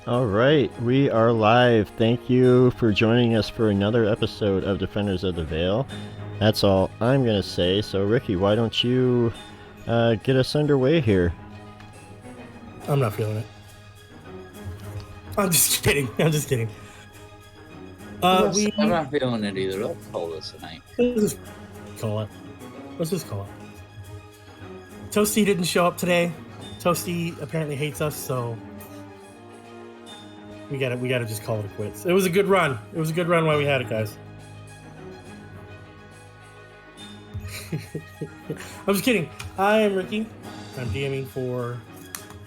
All right, we are live. Thank you for joining us for another episode of Defenders of the Vale. That's all I'm going to say. So, Ricky, why don't you get us underway here? I'm not feeling it. I'm just kidding. I'm not feeling it either. Let's call this tonight. Let's just call it. Toasty didn't show up today. Toasty apparently hates us, so we gotta just call it quits. It was a good run. While we had it, guys. I'm just kidding. I am Ricky. I'm DMing for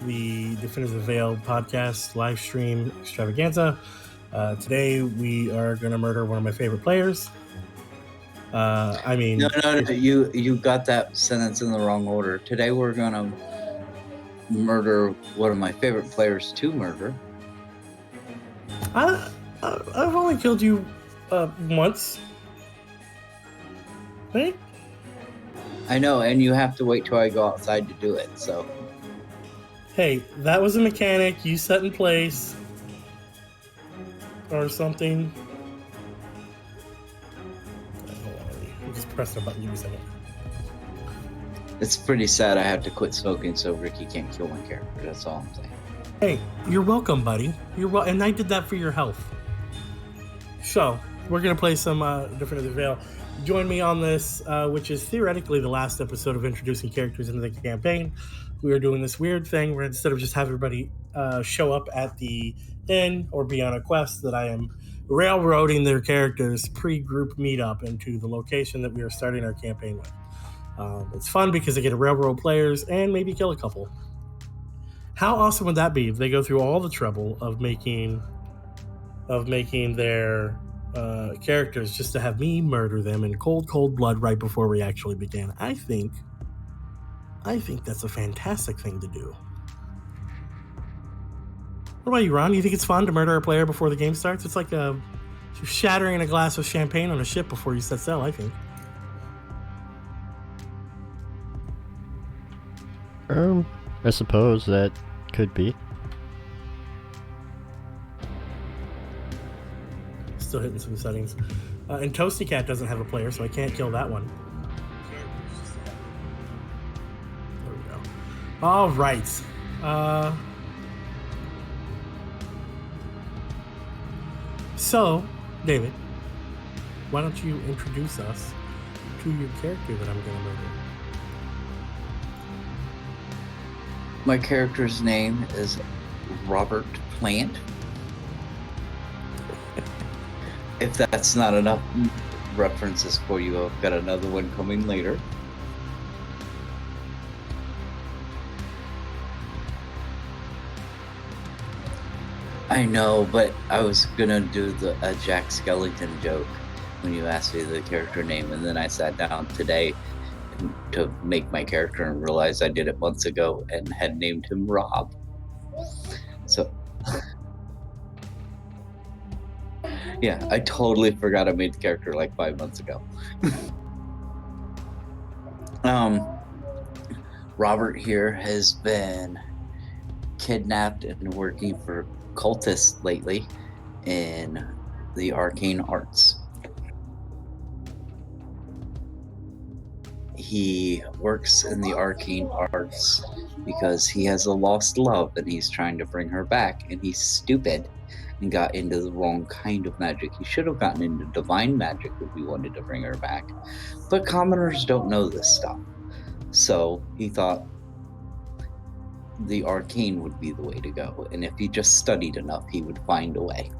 the Defenders of the Vale podcast live stream extravaganza. Today we are going to murder one of my favorite players. No. You got that sentence in the wrong order. Today we're going to murder one of my favorite players to murder. I've only killed you once. Right? I know, and you have to wait till I go outside to do it, so... Hey, that was a mechanic you set in place. Or something. I'll just press the button. Give me a second. It's pretty sad I have to quit smoking so Ricky can't kill my character. That's all I'm saying. Hey, you're welcome, buddy. And I did that for your health. So, we're going to play some Defenders of the Vale. Join me on this, which is theoretically the last episode of introducing characters into the campaign. We are doing this weird thing where instead of just have everybody show up at the inn or be on a quest, that I am railroading their characters pre-group meetup into the location that we are starting our campaign with. It's fun because they get to railroad players and maybe kill a couple. How awesome would that be if they go through all the trouble of making their characters just to have me murder them in cold blood right before we actually began? I think that's a fantastic thing to do. What about you, Ron? You think it's fun to murder a player before the game starts? It's like shattering a glass of champagne on a ship before you set sail, I think. I suppose that could be. Still hitting some settings. And Toasty Cat doesn't have a player, so I can't kill that one. There we go. All right. So, David, why don't you introduce us to your character that I'm going to murder? My character's name is Robert Plant. If that's not enough references for you, I've got another one coming later. I know, but I was gonna do a Jack Skellington joke when you asked me the character name, and then I sat down today to make my character and realized I did it months ago and had named him Rob. So... yeah, I totally forgot I made the character like 5 months ago. Robert here has been kidnapped and working for cultists lately in the arcane arts. He works in the arcane arts because he has a lost love and he's trying to bring her back, and he's stupid and got into the wrong kind of magic. He should have gotten into divine magic if he wanted to bring her back. But commoners don't know this stuff. So he thought the arcane would be the way to go, and if he just studied enough, he would find a way.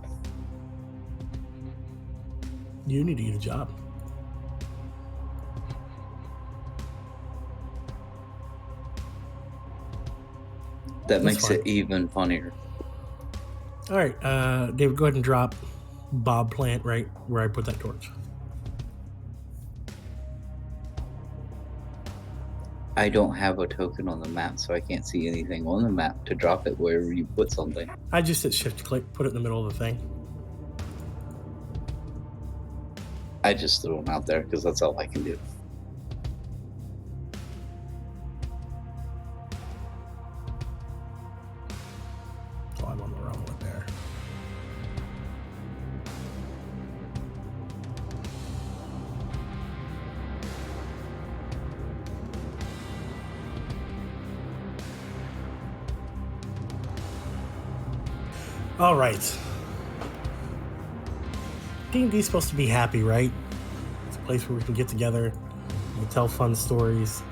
You need to get a job. That makes it even funnier. All right, David, go ahead and drop Bob Plant right where I put that torch. I don't have a token on the map, so I can't see anything on the map to drop it wherever you put something. I just hit shift-click, put it in the middle of the thing. I just threw them out there because that's all I can do. Oh, I'm on the wrong one there. All right. D&D's supposed to be happy, right? It's a place where we can get together, we can tell fun stories,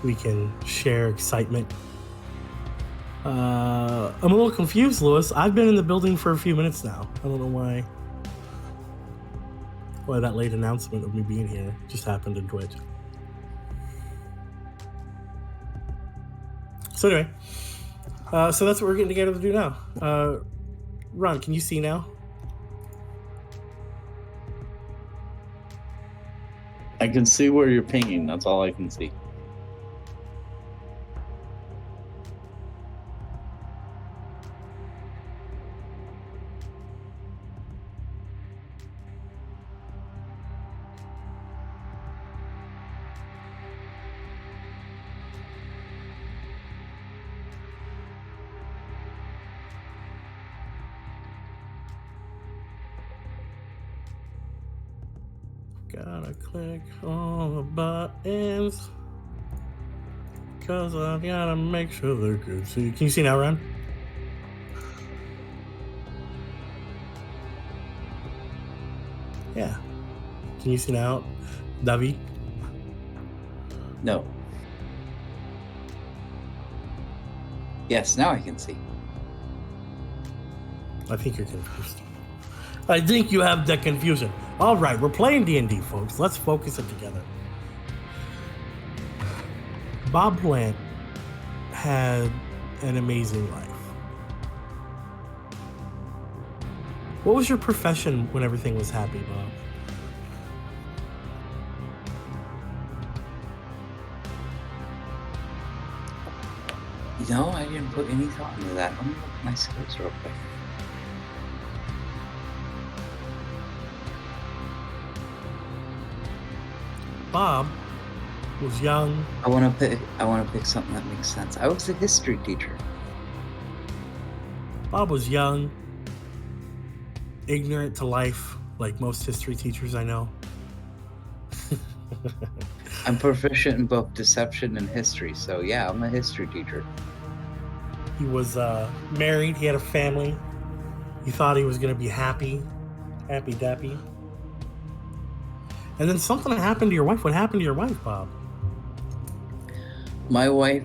we can share excitement. I'm a little confused, Lewis. I've been in the building for a few minutes now. I don't know why that late announcement of me being here just happened in Twitch. So anyway, so that's what we're getting together to do now. Ron, can you see now? I can see where you're pinging. That's all I can see. Gotta click all the buttons because I gotta make sure they're good. So can you see now, Ron? Yeah. Can you see now, David? No. Yes, now I can see. I think you're confused. I think you have the confusion. All right, we're playing D&D, folks. Let's focus it together. Bob Plant had an amazing life. What was your profession when everything was happy, Bob? No, I didn't put any thought into that. Let me look at my skills real quick. Bob was young. I want to pick something that makes sense. I was a history teacher. Bob was young, ignorant to life, like most history teachers I know. I'm proficient in both deception and history, so yeah, I'm a history teacher. He was married. He had a family. He thought he was going to be happy dappy. And then something happened to your wife. What happened to your wife, Bob? My wife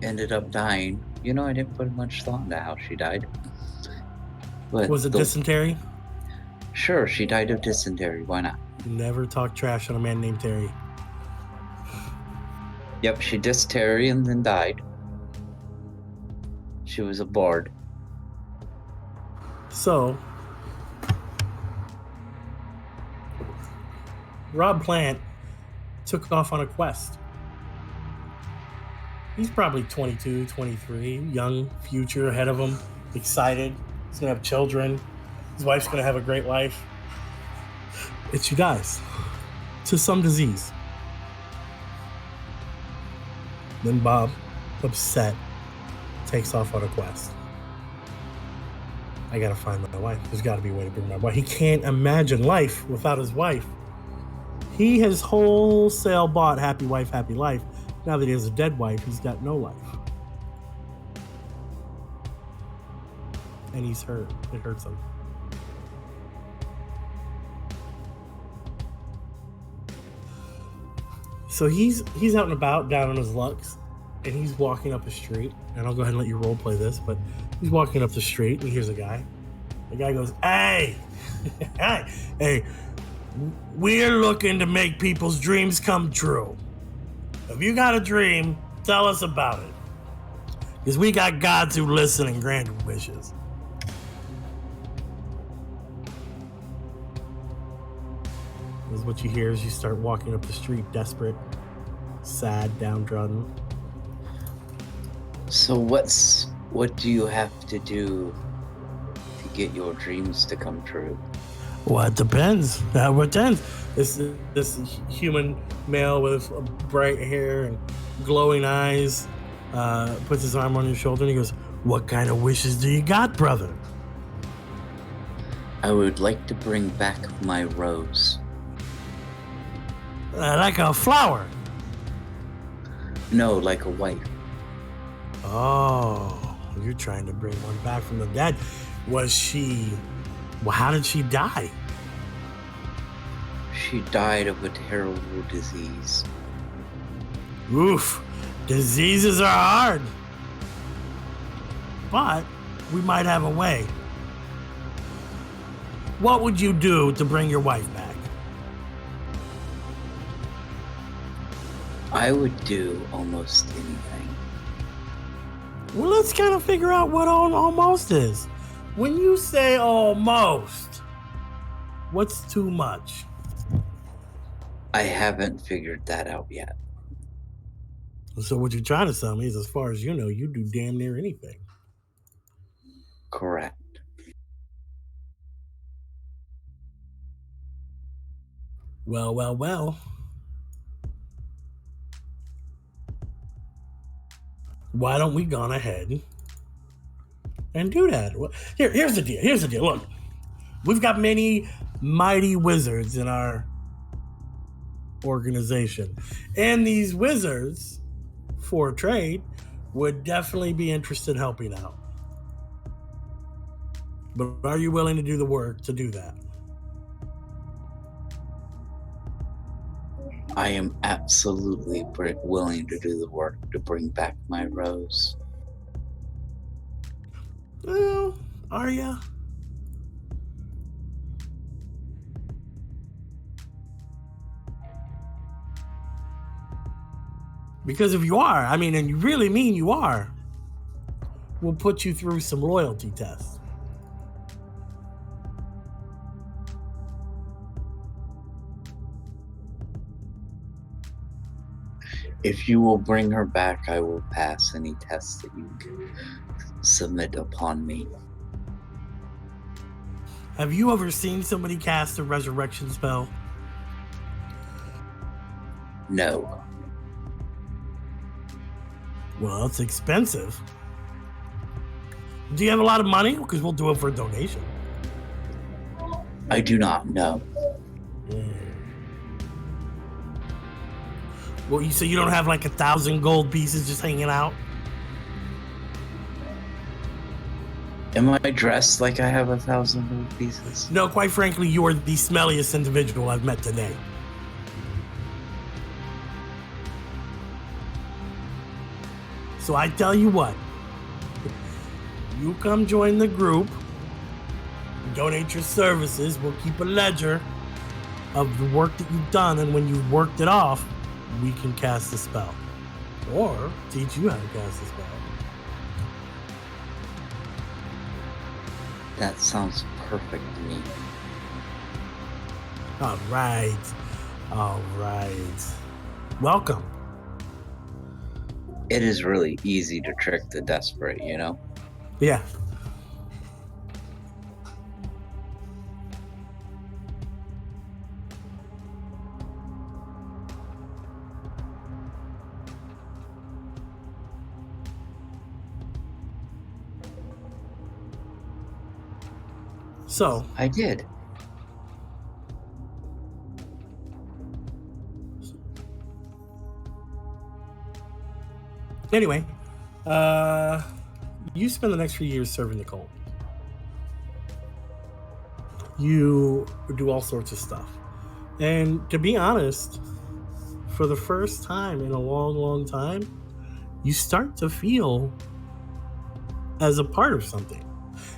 ended up dying. You know, I didn't put much thought into how she died. But Was it dysentery? Sure, she died of dysentery. Why not? Never talk trash on a man named Terry. Yep, she dysentery and then died. She was a bard. So, Rob Plant took off on a quest. He's probably 22, 23, young, future ahead of him, excited. He's going to have children. His wife's going to have a great life. And she dies to some disease. Then Bob, upset, takes off on a quest. I got to find my wife. There's got to be a way to bring my wife. He can't imagine life without his wife. He has wholesale bought happy wife, happy life. Now that he has a dead wife, he's got no life. And he's hurt. It hurts him. So he's out and about down on his lucks, and he's walking up the street. And I'll go ahead and let you role play this, but he's walking up the street and he hears a guy. The guy goes, "Hey, hey, we're looking to make people's dreams come true. If you got a dream, tell us about it. Because we got gods who listen and grant wishes." This is what you hear as you start walking up the street, desperate, sad, downtrodden. So what do you have to do to get your dreams to come true? Well, it depends. What depends? This human male with bright hair and glowing eyes puts his arm on your shoulder and he goes, "What kind of wishes do you got, brother?" I would like to bring back my rose. Like a flower. No, like a wife. Oh, You're trying to bring one back from the dead. Was she... Well, how did she die? She died of a terrible disease. Oof. Diseases are hard. But we might have a way. What would you do to bring your wife back? I would do almost anything. Well, let's kind of figure out what almost is. When you say almost, what's too much? I haven't figured that out yet. So what you're trying to tell me is, as far as you know, you do damn near anything. Correct. Well. Why don't we go on ahead and do that? Here's the deal. Look, we've got many mighty wizards in our organization. And these wizards, for trade, would definitely be interested in helping out. But are you willing to do the work to do that? I am absolutely willing to do the work to bring back my Rose. Well, are ya? Because if you are, I mean, and you really mean you are, we'll put you through some loyalty tests. If you will bring her back, I will pass any tests that you can submit upon me. Have you ever seen somebody cast a resurrection spell? No. Well, it's expensive. Do you have a lot of money? Because we'll do it for a donation. I do not know. Well, you say you don't have like 1,000 gold pieces just hanging out? Am I dressed like I have 1,000 gold pieces? No, quite frankly, you are the smelliest individual I've met today. So I tell you what, you come join the group, donate your services, we'll keep a ledger of the work that you've done, and when you've worked it off, we can cast a spell. Or teach you how to cast a spell. That sounds perfect to me. All right. Welcome. It is really easy to trick the desperate, you know? Yeah. So I did. anyway, you spend the next few years serving the cult. You do all sorts of stuff. And to be honest, for the first time in a long time, you start to feel as a part of something.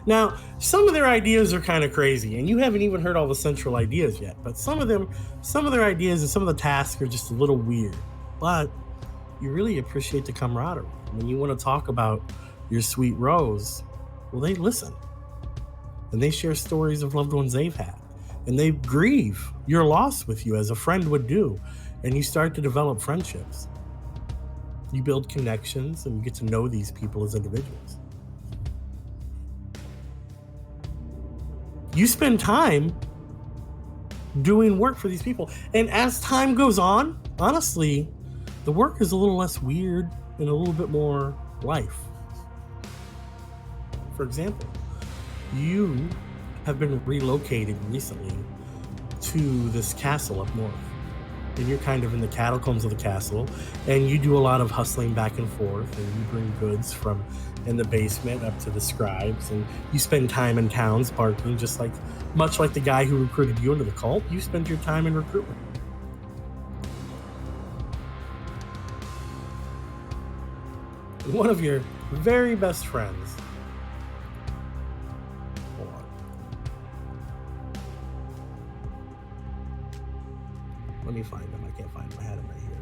Now, some of their ideas are kind of crazy, and you haven't even heard all the central ideas yet, but some of their ideas and some of the tasks are just a little weird. But you really appreciate the camaraderie. When you want to talk about your sweet Rose, well, they listen. And they share stories of loved ones they've had. And they grieve your loss with you as a friend would do. And you start to develop friendships. You build connections and you get to know these people as individuals. You spend time doing work for these people. And as time goes on, honestly, the work is a little less weird and a little bit more life. For example, you have been relocated recently to this castle up north. and you're kind of in the catacombs of the castle, and you do a lot of hustling back and forth, and you bring goods from in the basement up to the scribes, and you spend time in towns barking, just like much like the guy who recruited you into the cult. You spend your time in recruitment. One of your very best friends. Hold on. Let me find him. I can't find him. I had him right here.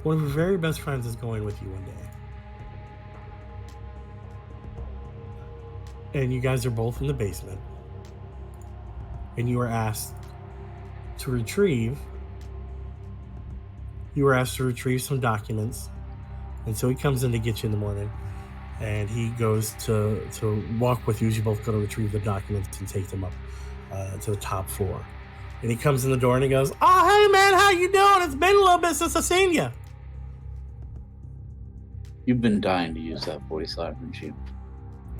One of your very best friends is going with you one day. And you guys are both in the basement. And you are asked to retrieve some documents. And so he comes in to get you in the morning. And he goes to walk with you as you both go to retrieve the documents and take them up to the top floor. And he comes in the door and he goes, "Oh, hey man, how you doing? It's been a little bit since I've seen you." You've been dying to use that voice, haven't you?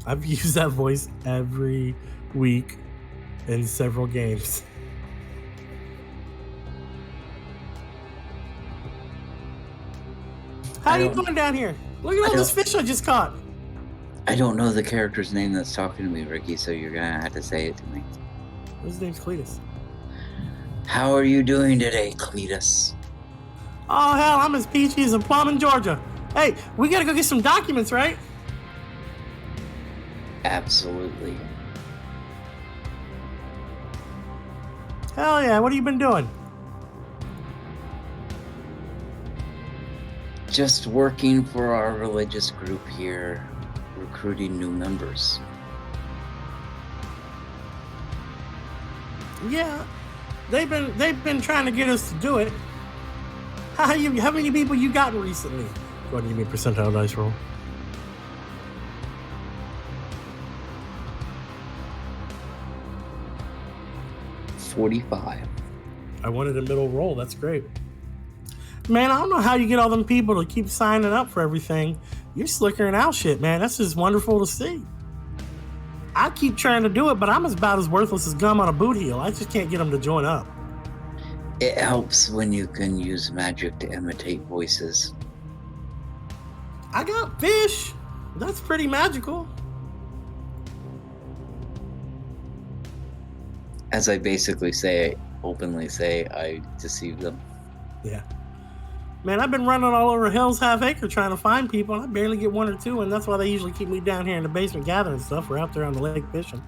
I've used that voice every week in several games. How you doing down here? Look at all this fish I just caught. I don't know the character's name that's talking to me, Ricky, so you're gonna have to say it to me. His name's Cletus. How are you doing today, Cletus? Oh hell, I'm as peachy as a plum in Georgia. Hey, we gotta go get some documents, right? Absolutely. Hell yeah, what have you been doing? Just working for our religious group here, recruiting new members. Yeah, they've been trying to get us to do it. How many people you gotten recently? Go ahead and give me a percentile dice roll. $45. I wanted a middle roll. That's great. Man, I don't know how you get all them people to keep signing up for everything. You're slicker than owl shit, man. That's just wonderful to see. I keep trying to do it, but I'm about as worthless as gum on a boot heel. I just can't get them to join up. It helps when you can use magic to imitate voices. I got fish. That's pretty magical. As I basically openly say, I deceive them. Yeah. Man, I've been running all over Hell's Half Acre trying to find people, and I barely get one or two, and that's why they usually keep me down here in the basement gathering stuff. We're out there on the lake fishing.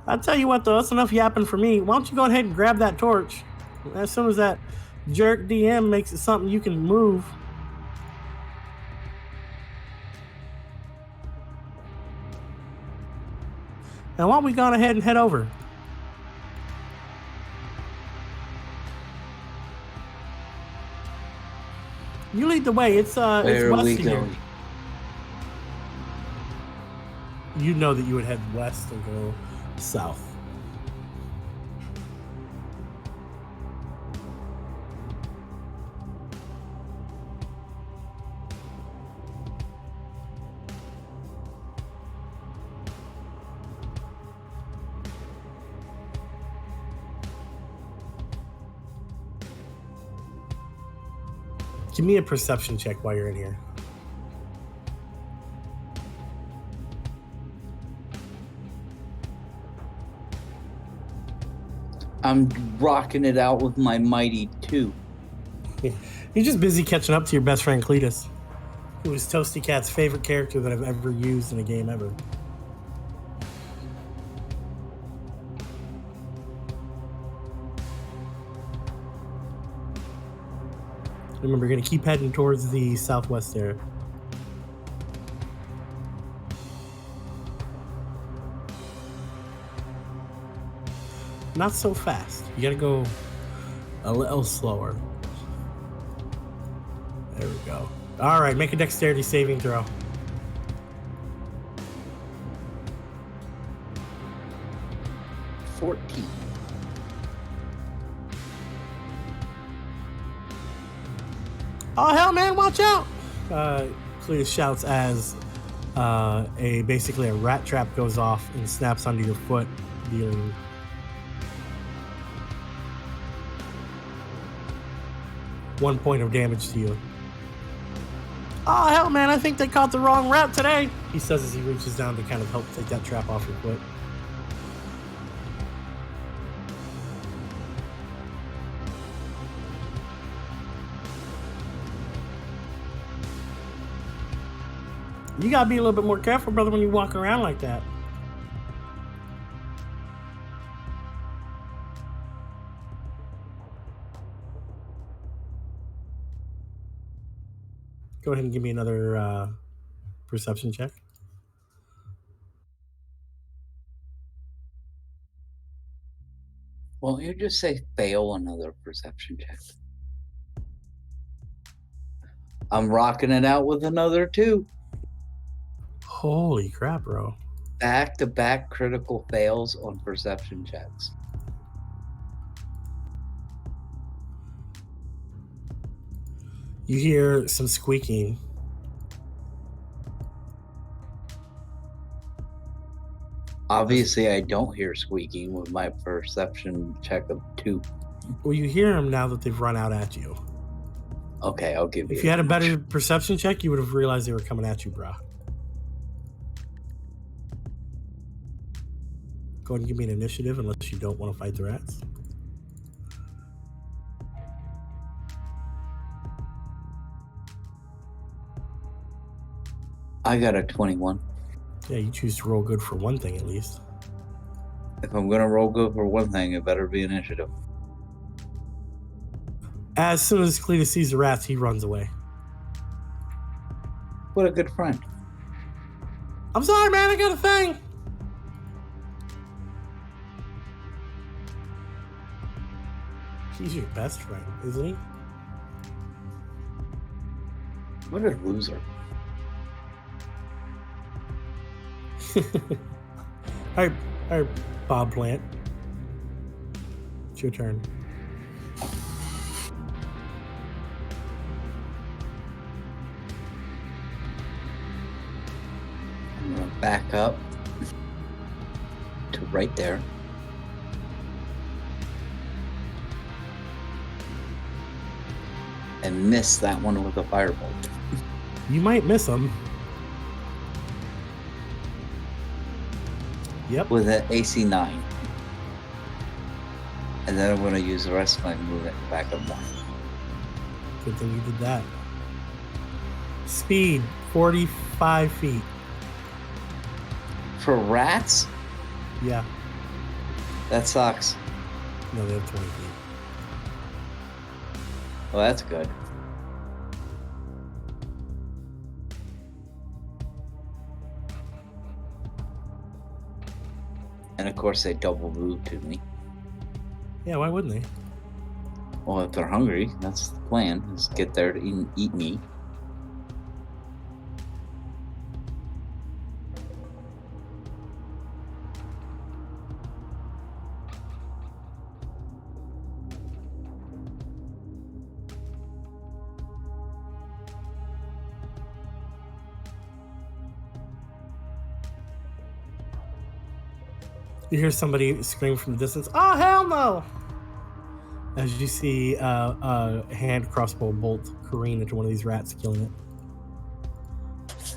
I'll tell you what, though, that's enough yapping for me. Why don't you go ahead and grab that torch? As soon as that jerk DM makes it something you can move. Now, why don't we go ahead and head over? You lead the way. It's Where it's are west we of here. going? You know that you would head west and go south. Give me a perception check while you're in here. I'm rocking it out with my mighty 2. You're just busy catching up to your best friend Cletus, who is Toasty Cat's favorite character that I've ever used in a game ever. Remember, we're going to keep heading towards the southwest there. Not so fast. You got to go a little slower. There we go. All right, make a dexterity saving throw. Oh hell, man! Watch out! Cletus shouts as basically a rat trap goes off and snaps under your foot, dealing 1 point of damage to you. Oh hell, man! I think they caught the wrong rat today. He says as he reaches down to kind of help take that trap off your foot. You gotta be a little bit more careful, brother, when you walk around like that. Go ahead and give me another perception check. Well, you just say fail another perception check. I'm rocking it out with another 2. Holy crap, bro. Back-to-back critical fails on perception checks. You hear some squeaking. Obviously, I don't hear squeaking with my perception check of 2. Well, you hear them now that they've run out at you. Okay, I'll give you. If you had a better perception check, you would have realized they were coming at you, brah. Go ahead and give me an initiative unless you don't want to fight the rats. I got a 21. Yeah, you choose to roll good for one thing at least. If I'm gonna roll good for one thing, it better be initiative. As soon as Cletus sees the rats, he runs away. What a good friend. I'm sorry, man, I got a thing. He's your best friend, isn't he? What a loser. All right, Bob Plant. It's your turn. I'm gonna back up to right there. And miss that one with a firebolt. You might miss him. Yep. With an AC 9. And then I'm going to use the rest of my movement to back up more. Good thing you did that. Speed, 45 feet. For rats? Yeah. That sucks. No, they have 20 feet. Well, that's good. And of course they double move to me. Yeah, why wouldn't they? Well, if they're hungry, that's the plan, is get there to eat me. You hear somebody scream from the distance, "Oh, hell no!" As you see a hand crossbow bolt careen into one of these rats, killing it.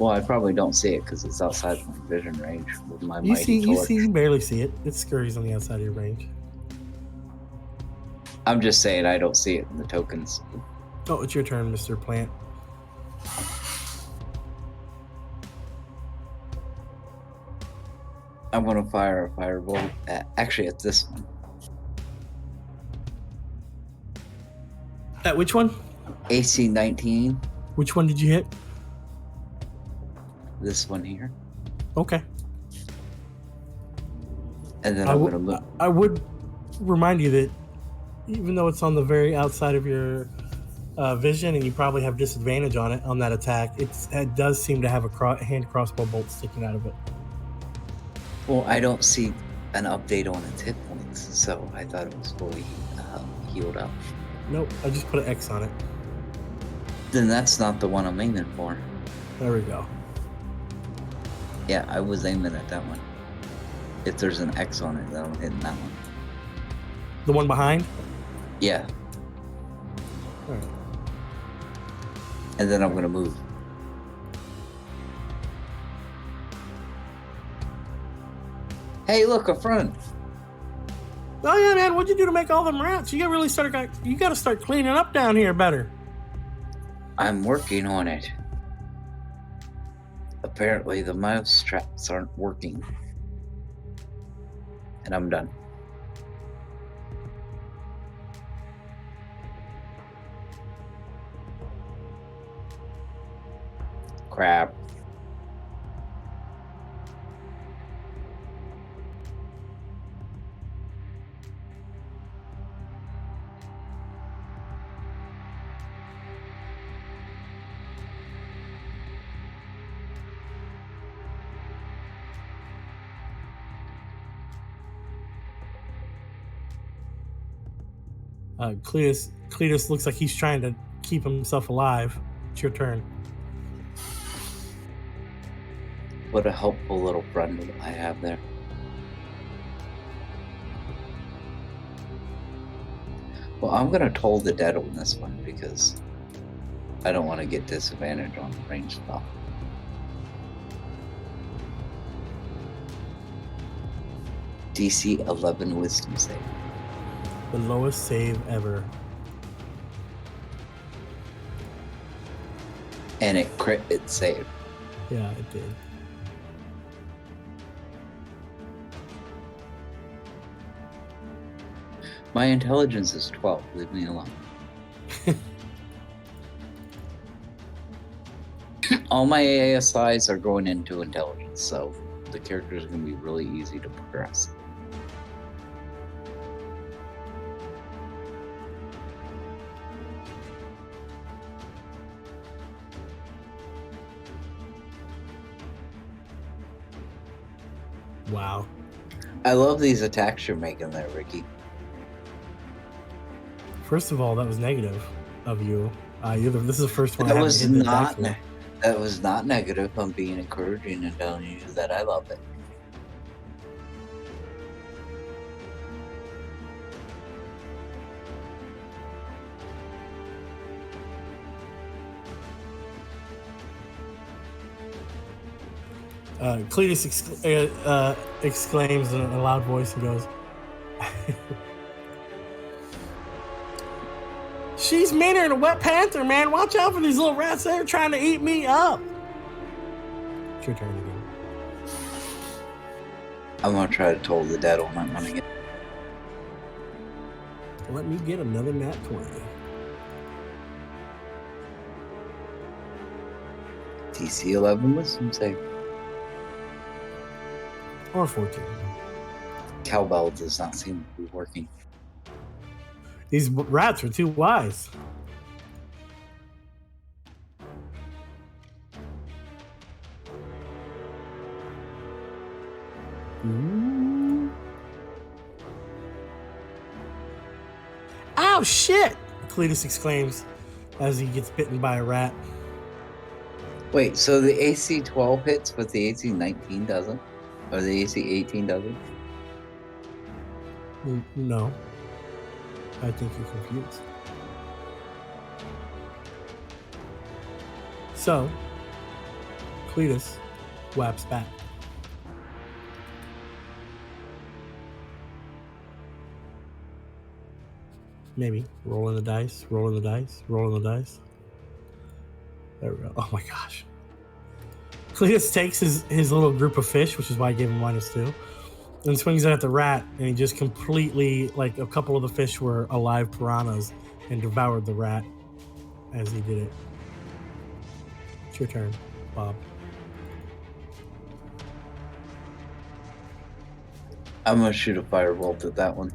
Well, I probably don't see it because it's outside my vision range with my You mighty torch. you barely see it. It scurries on the outside of your range. I'm just saying I don't see it in the tokens. Oh, it's your turn, Mr. Plant. I'm going to fire a firebolt at this one. At which one? AC 19. Which one did you hit? This one here. Okay. And then I'm going to move. I would remind you that even though it's on the very outside of your vision and you probably have disadvantage on it on that attack, it does seem to have a hand crossbow bolt sticking out of it. Well, I don't see an update on its hit points, so I thought it was fully healed up. Nope, I just put an X on it. Then that's not the one I'm aiming for. There we go. Yeah, I was aiming at that one. If there's an X on it, then I'm hitting that one. The one behind? Yeah. All right. And then I'm gonna move. Hey, look, a friend. Oh yeah, man. What'd you do to make all them rats? You got to start cleaning up down here better. I'm working on it. Apparently, the mouse traps aren't working. And I'm done. Crap. Cletus looks like he's trying to keep himself alive. It's your turn. What a helpful little friend I have there. Well, I'm gonna toll the dead on this one because I don't want to get disadvantage on range spell. DC 11 Wisdom save. The lowest save ever. And it crit its save. Yeah, it did. My intelligence is 12. Leave me alone. All my ASIs are going into intelligence, so the characters are going to be really easy to progress. Wow. I love these attacks you're making there, Ricky. First of all, that was negative of you. This is the first one. That I was haven't hit not. the dice That was not negative. I'm being encouraging and telling you that I love it. Cletus exclaims in a loud voice and goes, "She's meaner than a wet panther, man. Watch out for these little rats. They're trying to eat me up." It's your turn again. I'm gonna try to toll the dead on that one again. Let me get another nat 20. DC 11 Wisdom save. Or 14. Cowbell does not seem to be working. These rats are too wise. Ooh. Ow, shit! Cletus exclaims as he gets bitten by a rat. Wait, so the AC 12 hits, but the AC 19 doesn't? Or the AC 18 doesn't? No. I think you're confused. So, Cletus whaps back. Maybe. Rolling the dice, rolling the dice, rolling the dice. There we go. Oh my gosh. Cletus takes his little group of fish, which is why I gave him -2, and swings it at the rat, and he just completely, like, a couple of the fish were alive piranhas and devoured the rat as he did it. It's your turn, Bob. I'm gonna shoot a firebolt at that one.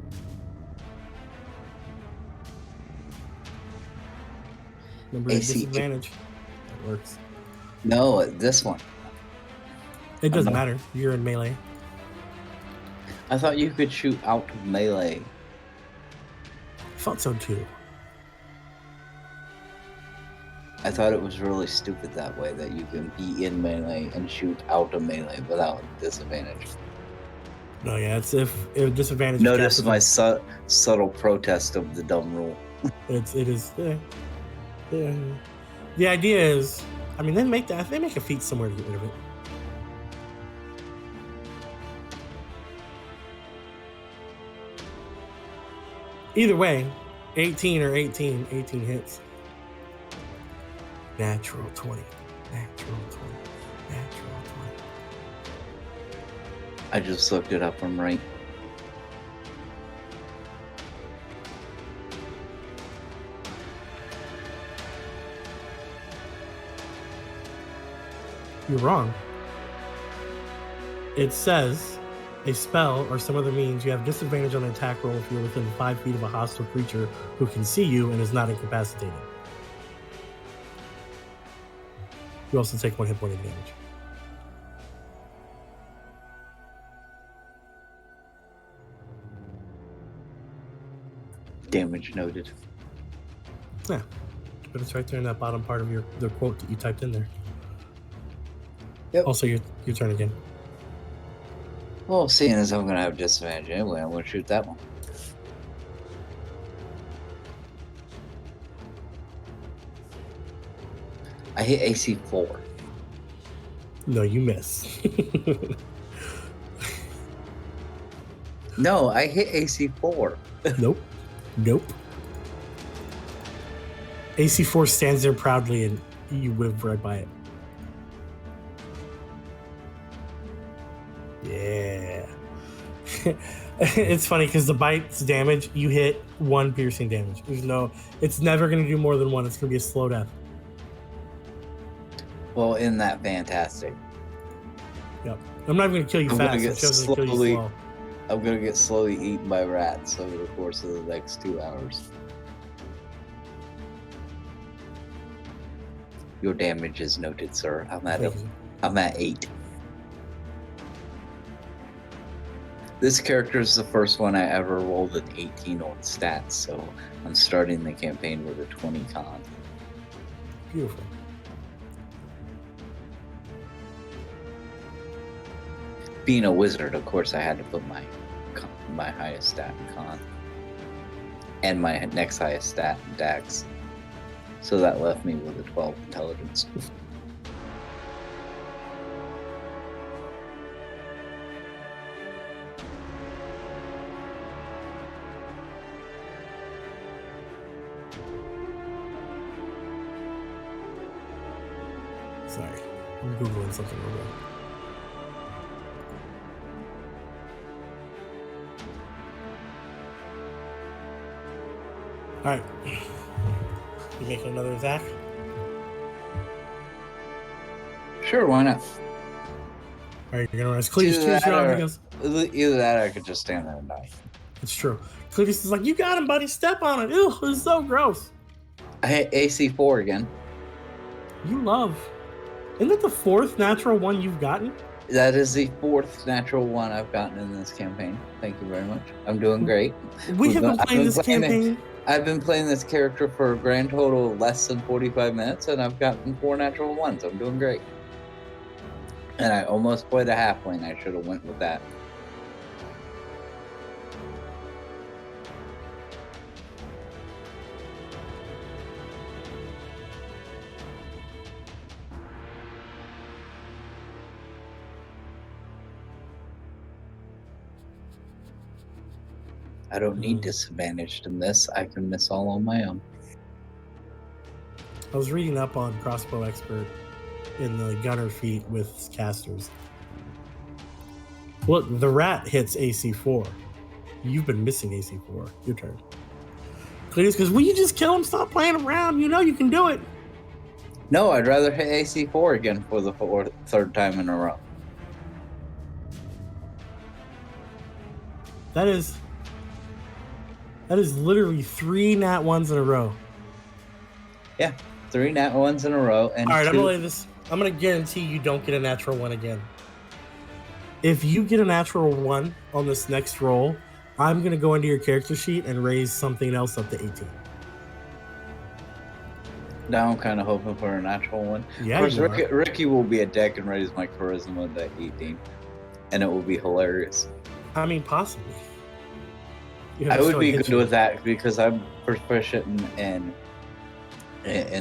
Remember, AC disadvantage. That works. No, this one. It doesn't matter. You're in melee. I thought you could shoot out of melee. I thought so too. I thought it was really stupid that way, that you can be in melee and shoot out of melee without disadvantage. No, yeah, it's if disadvantage. Notice my subtle protest of the dumb rule. It is. Yeah. The idea is, I mean, they make a feat somewhere to get rid of it. Either way, 18 or 18 hits. Natural 20. Natural 20. Natural 20. I just looked it up from right. You're wrong. It says a spell or some other means you have disadvantage on an attack roll if you're within 5 feet of a hostile creature who can see you and is not incapacitated. You also take 1 hit point of damage. Damage noted. Yeah, but it's right there in that bottom part of the quote that you typed in there. Yep. Also, your turn again. Well, seeing as I'm going to have disadvantage anyway, I'm going to shoot that one. I hit AC 4. No, you miss. No, I hit AC 4. Nope. AC 4 stands there proudly and you whip right by it. Yeah. It's funny because the bite's damage, you hit 1 piercing damage. It's never going to do more than 1. It's going to be a slow death. Well, isn't that fantastic? Yep. I'm not even going to kill you fast. I'm just going to kill you slow. I'm going to get slowly eaten by rats over the course of the next 2 hours. Your damage is noted, sir. I'm at 8. This character is the first one I ever rolled an 18 on stats, so I'm starting the campaign with a 20 con. Beautiful. Being a wizard, of course, I had to put my highest stat in con. And my next highest stat in dex. So that left me with a 12 intelligence. Sorry, I'm Googling something real quick. All right. You making another attack? Sure, why not? All right, you're gonna rise. Cletus, choose your arm because either that or I could just stand there and die. it's true. Cletus is like, you got him, buddy. Step on it. Ew, it's so gross. I hit AC 4 again. You love. Isn't that the 4th natural one you've gotten? That is the 4th natural one I've gotten in this campaign. Thank you very much. I'm doing great. We have been playing this campaign. I've been playing this character for a grand total of less than 45 minutes, and I've gotten 4 natural ones. I'm doing great. And I almost played a halfling. I should have went with that. I don't need disadvantage in this. I can miss all on my own. I was reading up on Crossbow Expert in the gunner feat with casters. Well, the rat hits AC 4. You've been missing AC 4. Your turn. Cletus goes, will you just kill him? Stop playing around. You know you can do it. No, I'd rather hit AC 4 again for the 3rd time in a row. That is literally 3 nat ones in a row. Yeah, 3 nat ones in a row. And all right, I'm gonna guarantee you don't get a natural 1 again. If you get a natural 1 on this next roll, I'm gonna go into your character sheet and raise something else up to 18. Now I'm kind of hoping for a natural one. Yeah, Of course, you are. Ricky will be a dick and raise my charisma to 18, and it will be hilarious. I mean, possibly. You have I to would show be it hits good you. with that because I'm proficient in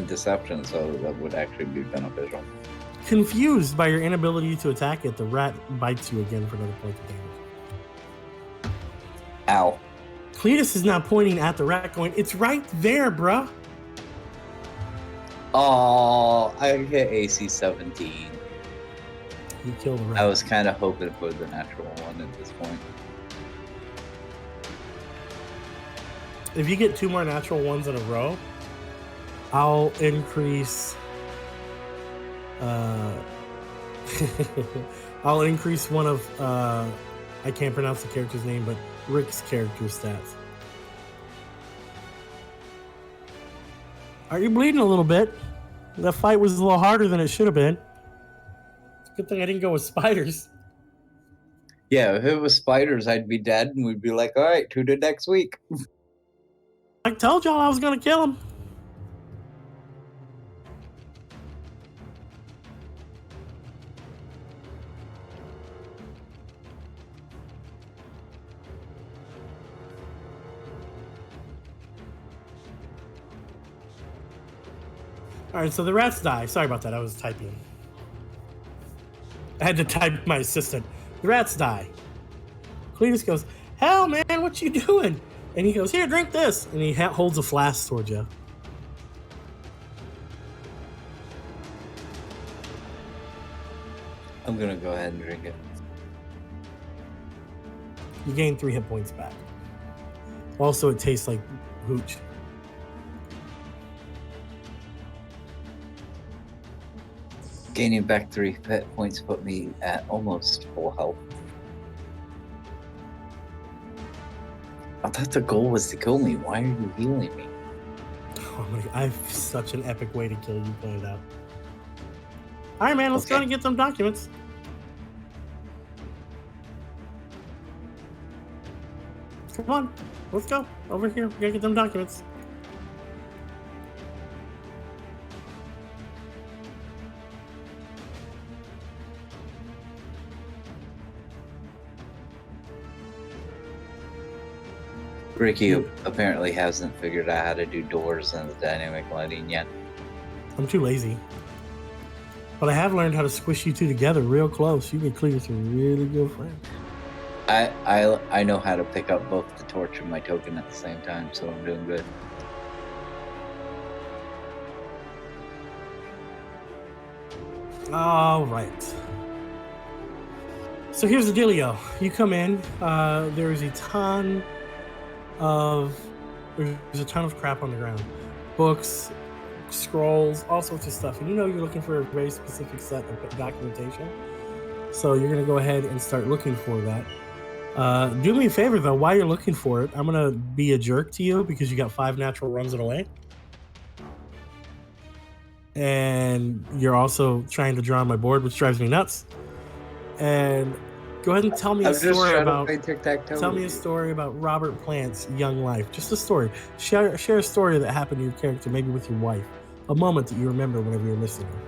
deception, so that would actually be beneficial. Confused by your inability to attack it, the rat bites you again for another point of damage. Ow. Cletus is now pointing at the rat, going, "It's right there, bruh." Oh, I hit AC 17. You kill the rat. I was kind of hoping for the natural one at this point. If you get 2 more natural ones in a row, I'll increase. I'll increase one of. I can't pronounce the character's name, but Rick's character stats. Are you bleeding a little bit? That fight was a little harder than it should have been. It's a good thing I didn't go with spiders. Yeah, if it was spiders, I'd be dead, and we'd be like, all right, tune in next week. I told y'all I was gonna kill him. All right, so the rats die. Sorry about that. I was typing. I had to type my assistant. The rats die. Cletus goes, "Hell, man, what you doing?" And he goes, "Here, drink this." And he holds a flask towards you. I'm gonna go ahead and drink it. You gain 3 hit points back. Also, it tastes like hooch. Gaining back 3 hit points put me at almost full health. I thought the goal was to kill me. Why are you healing me? Oh my, I have such an epic way to kill you planned out. All right, man, let's go and get some documents. Come on, let's go. Over here, we gotta get them documents. Ricky apparently hasn't figured out how to do doors and the dynamic lighting yet. I'm too lazy. But I have learned how to squish you two together real close. You can clear some really good friends. I know how to pick up both the torch and my token at the same time, so I'm doing good. All right. So here's the dealio. You come in. There's a ton of crap on the ground. Books, scrolls, all sorts of stuff. And you know you're looking for a very specific set of documentation. So you're going to go ahead and start looking for that. Do me a favor, though, while you're looking for it, I'm going to be a jerk to you because you got 5 natural runs in a way. And you're also trying to draw on my board, which drives me nuts. And go ahead and tell me a story about Robert Plant's young life. Just a story. Share a story that happened to your character, maybe with your wife. A moment that you remember whenever you're missing her.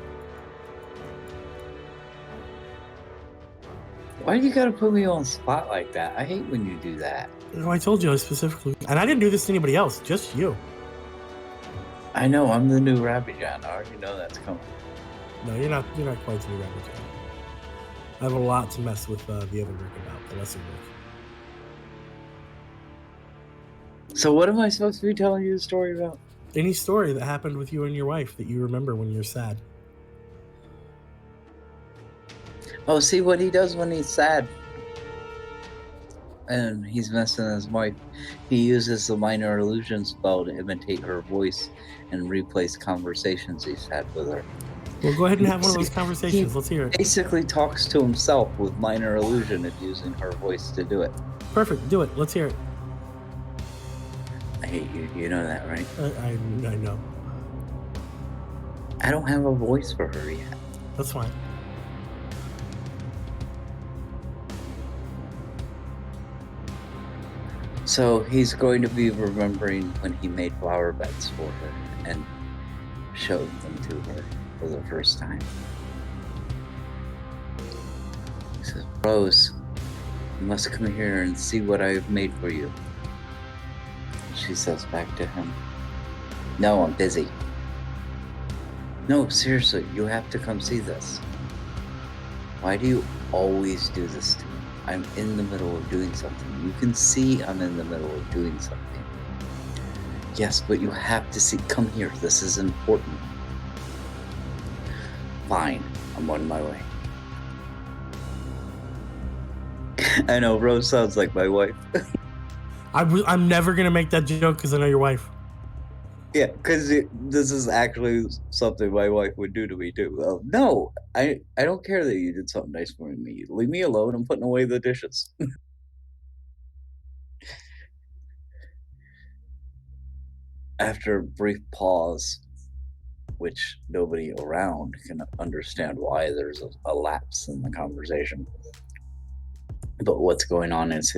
Why do you gotta put me on the spot like that? I hate when you do that. No, I told you specifically, and I didn't do this to anybody else, just you. I know, I'm the new Rabbit John. I already know that's coming. No, you're not quite the new Rabbit John. I have a lot to mess with the other Rick about, the lesser Rick. So what am I supposed to be telling you the story about? Any story that happened with you and your wife that you remember when you're sad. Oh, see what he does when he's sad. And he's messing his wife. He uses the minor illusion spell to imitate her voice and replace conversations he's had with her. Well, go ahead and have one of those conversations. Let's hear it. Basically talks to himself with minor illusion and using her voice to do it. Perfect. Do it. Let's hear it. I hate you. You know that, right? I know. I don't have a voice for her yet. That's fine. So he's going to be remembering when he made flower beds for her, and showed them to her for the first time. He says, Rose, you must come here and see what I have made for you. She says back to him, no, I'm busy. No, seriously, you have to come see this. Why do you always do this to me? I'm in the middle of doing something. You can see I'm in the middle of doing something. Yes, but you have to see. Come here. This is important. Fine. I'm on my way. I know, Rose sounds like my wife. I'm never going to make that joke because I know your wife. Yeah, because this is actually something my wife would do to me, too. No, I don't care that you did something nice for me. Leave me alone. I'm putting away the dishes. After a brief pause, which nobody around can understand why there's a lapse in the conversation. But what's going on is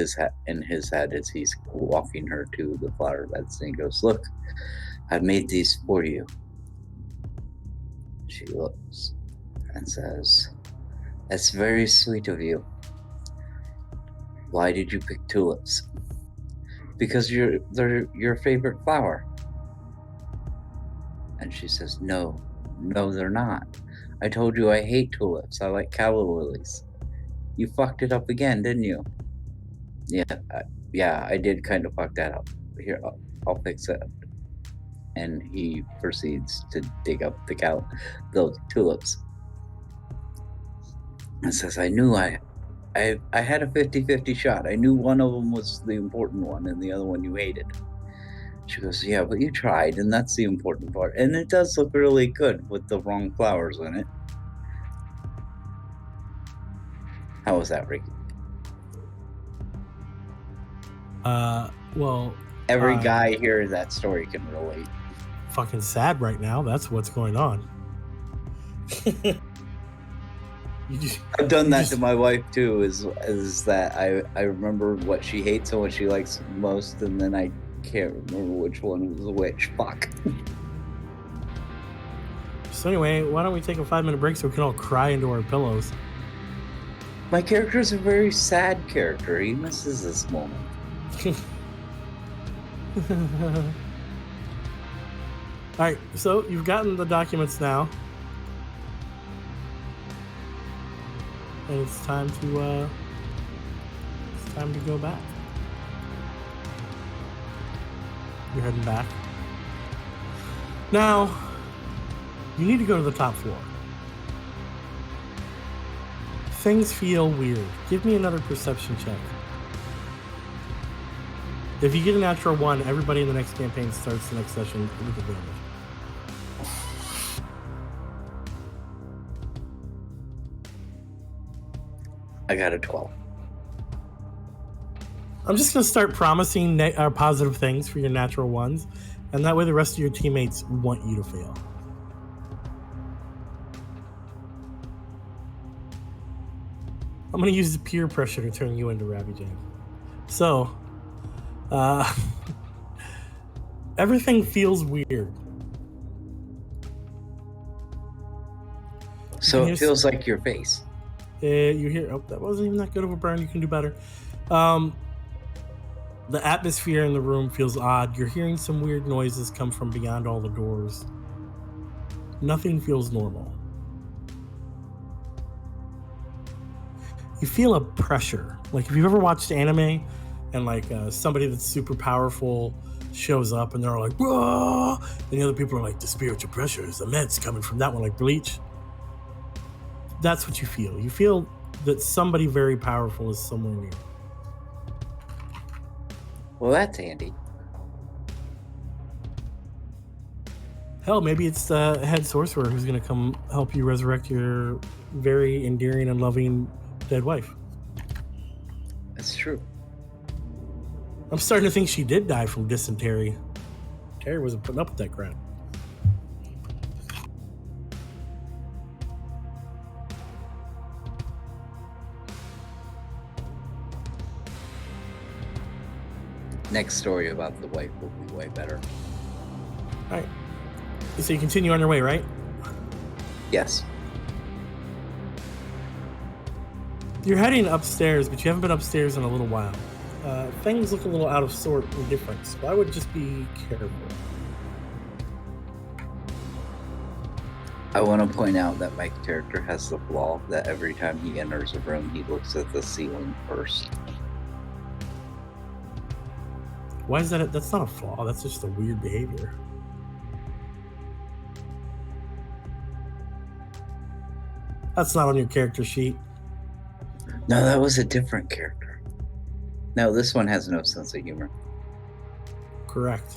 in his head is he's walking her to the flower beds and he goes, look, I've made these for you. She looks and says, that's very sweet of you. Why did you pick tulips? Because they're your favorite flower. And she says, no, they're not. I told you I hate tulips. I like calla lilies. You fucked it up again, didn't you? Yeah, I did kind of fuck that up. Here, I'll fix it. And he proceeds to dig up those tulips. And says, I knew I had a 50-50 shot. I knew one of them was the important one and the other one you hated. She goes, yeah, but you tried, and that's the important part. And it does look really good with the wrong flowers in it. How was that, Ricky? Well, every guy hearing that story can relate. Fucking sad right now. That's what's going on. I've done that to my wife too. Is that I remember what she hates and what she likes most, and then I can't remember which one was which. Fuck. So anyway, why don't we take a 5-minute break so we can all cry into our pillows? My character is a very sad character. He misses this moment. Alright, so you've gotten the documents now. And it's time to go back. You're heading back. Now, you need to go to the top floor. Things feel weird. Give me another perception check. If you get a natural 1, everybody in the next campaign starts the next session with advantage. I got a 12. I'm just going to start promising positive things for your natural 1s, and that way the rest of your teammates want you to fail. I'm going to use the peer pressure to turn you into Rabbi Jane. So, everything feels weird. So it feels like your face. You hear, oh, that wasn't even that good of a burn. You can do better. The atmosphere in the room feels odd. You're hearing some weird noises come from beyond all the doors. Nothing feels normal. You feel a pressure. Like if you've ever watched anime and like somebody that's super powerful shows up and they're like, whoa! And the other people are like, the spiritual pressure is immense coming from that one, like Bleach. That's what you feel. You feel that somebody very powerful is somewhere near. Well, that's handy. Hell, maybe it's the head sorcerer who's going to come help you resurrect your very endearing and loving dead wife. That's true. I'm starting to think she did die from dysentery. Terry wasn't putting up with that crap. Next story about the wife will be way better. All right. So you continue on your way, right? Yes. You're heading upstairs, but you haven't been upstairs in a little while. Things look a little out of sort and different, so I would just be careful. I want to point out that my character has the flaw that every time he enters a room, he looks at the ceiling first. Why is that? That's not a flaw. That's just a weird behavior. That's not on your character sheet. No, that was a different character. No, this one has no sense of humor. Correct.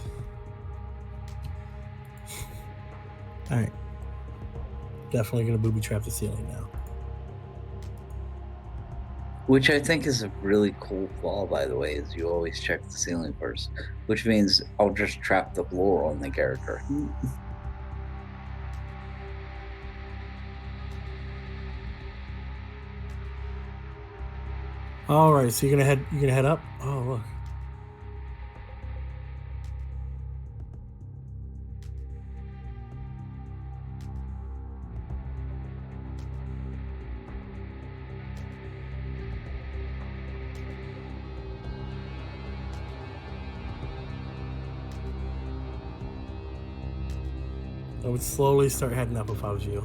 All right. Definitely going to booby trap the ceiling now. Which I think is a really cool flaw, by the way, is you always check the ceiling first. Which means I'll just trap the floor on the character. All right, so you're gonna head up. Oh, look. I would slowly start heading up if I was you.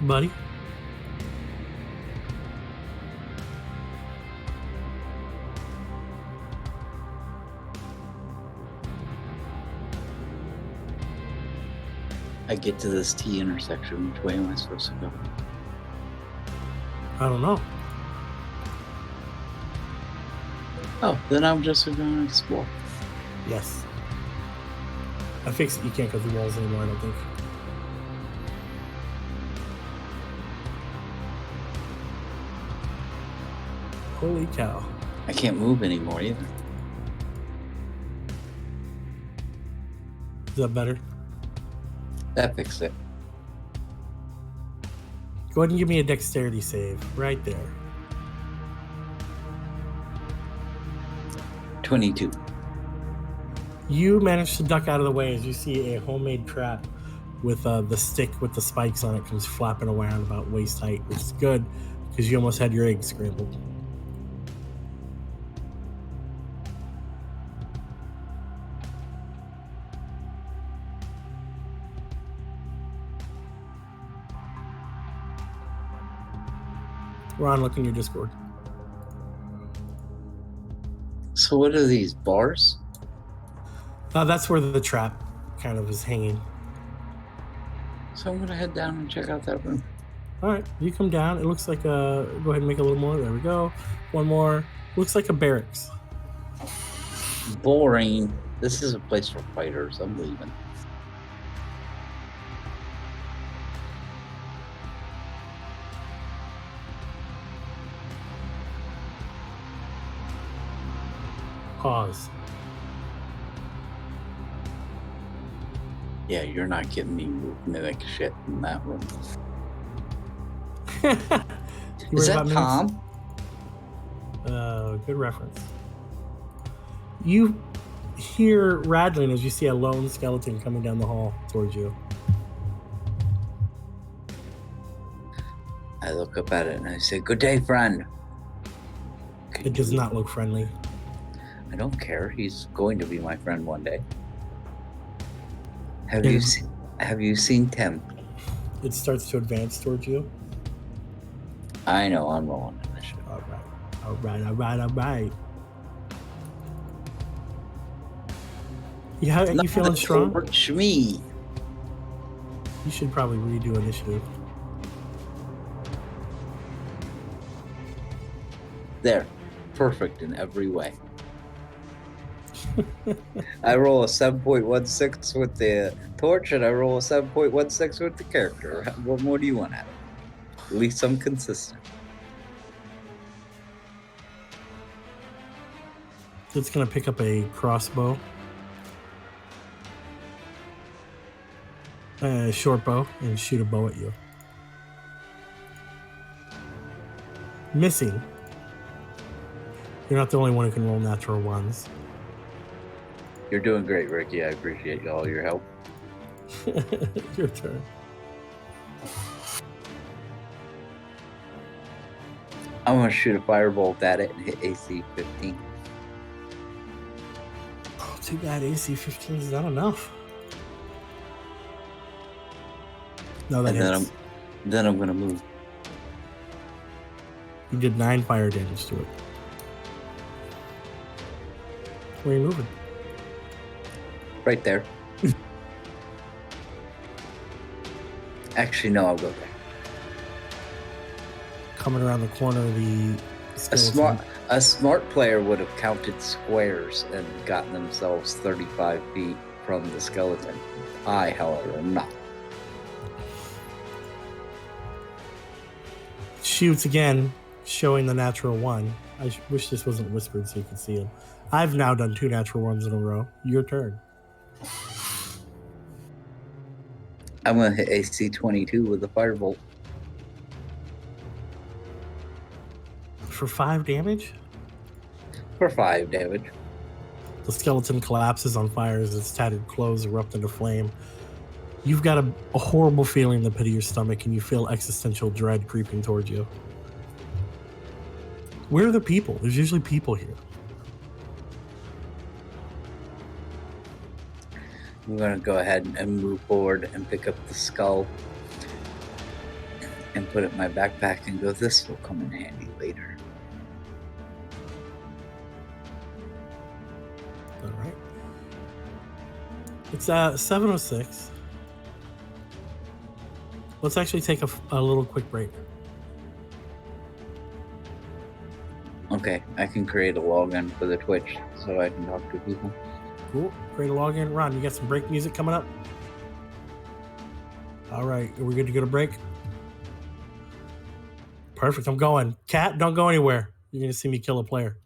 Buddy? I get to this T intersection. Which way am I supposed to go? I don't know. Oh, then I'm just going to explore. Yes. I fixed it. You can't go through walls anymore, I don't think. Holy cow. I can't move anymore either. Is that better? That fixed it. Go ahead and give me a dexterity save right there. 22. You manage to duck out of the way as you see a homemade trap with the stick with the spikes on it comes flapping around about waist height, which is good because you almost had your eggs scrambled. Ron, look in your Discord. So what are these, bars? That's where the trap kind of is hanging. So I'm going to head down and check out that room. All right, you come down. It looks like go ahead and make a little more. There we go. One more. Looks like a barracks. Boring. This is a place for fighters. I'm leaving. Pause. Yeah, you're not getting me mimic shit in that room. Is that Tom? Good reference. You hear rattling as you see a lone skeleton coming down the hall towards you. I look up at it and I say, "Good day, friend." It does not look friendly. I don't care. He's going to be my friend one day. Have you seen Tim? It starts to advance towards you. I know. I'm rolling initiative. All right. You feeling strong? Torch me. You should probably redo initiative. There. Perfect in every way. I roll a 7.16 with the torch, and I roll a 7.16 with the character. What more do you want out of it? At least I'm consistent. It's going to pick up a crossbow. Short bow, and shoot a bow at you. missing. You're not the only one who can roll natural ones. You're doing great, Ricky. I appreciate all your help. Your turn. I'm gonna shoot a firebolt at it and hit AC 15. Oh, too bad AC 15 is not enough. No, that And hits. then I'm gonna move. You did 9 fire damage to it. Where are you moving? Right there. Actually, no, I'll go there. Coming around the corner of the skeleton. A smart player would have counted squares and gotten themselves 35 feet from the skeleton. I, however, am not. Shoots again, showing the natural 1. I wish this wasn't whispered so you could see him. I've now done 2 natural 1s in a row. Your turn. I'm gonna hit AC 22 with a firebolt. For 5 damage? For 5 damage. The skeleton collapses on fire as its tattered clothes erupt into flame. You've got a horrible feeling in the pit of your stomach, and you feel existential dread creeping towards you. Where are the people? There's usually people here. I'm gonna go ahead and move forward and pick up the skull and put it in my backpack and go, this will come in handy later. All right. It's 7:06. Let's actually take a little quick break. Okay, I can create a login for the Twitch so I can talk to people. Cool. Create a login. Ron, you got some break music coming up? All right. Are we good to go to break? Perfect. I'm going. Cat, don't go anywhere. You're going to see me kill a player.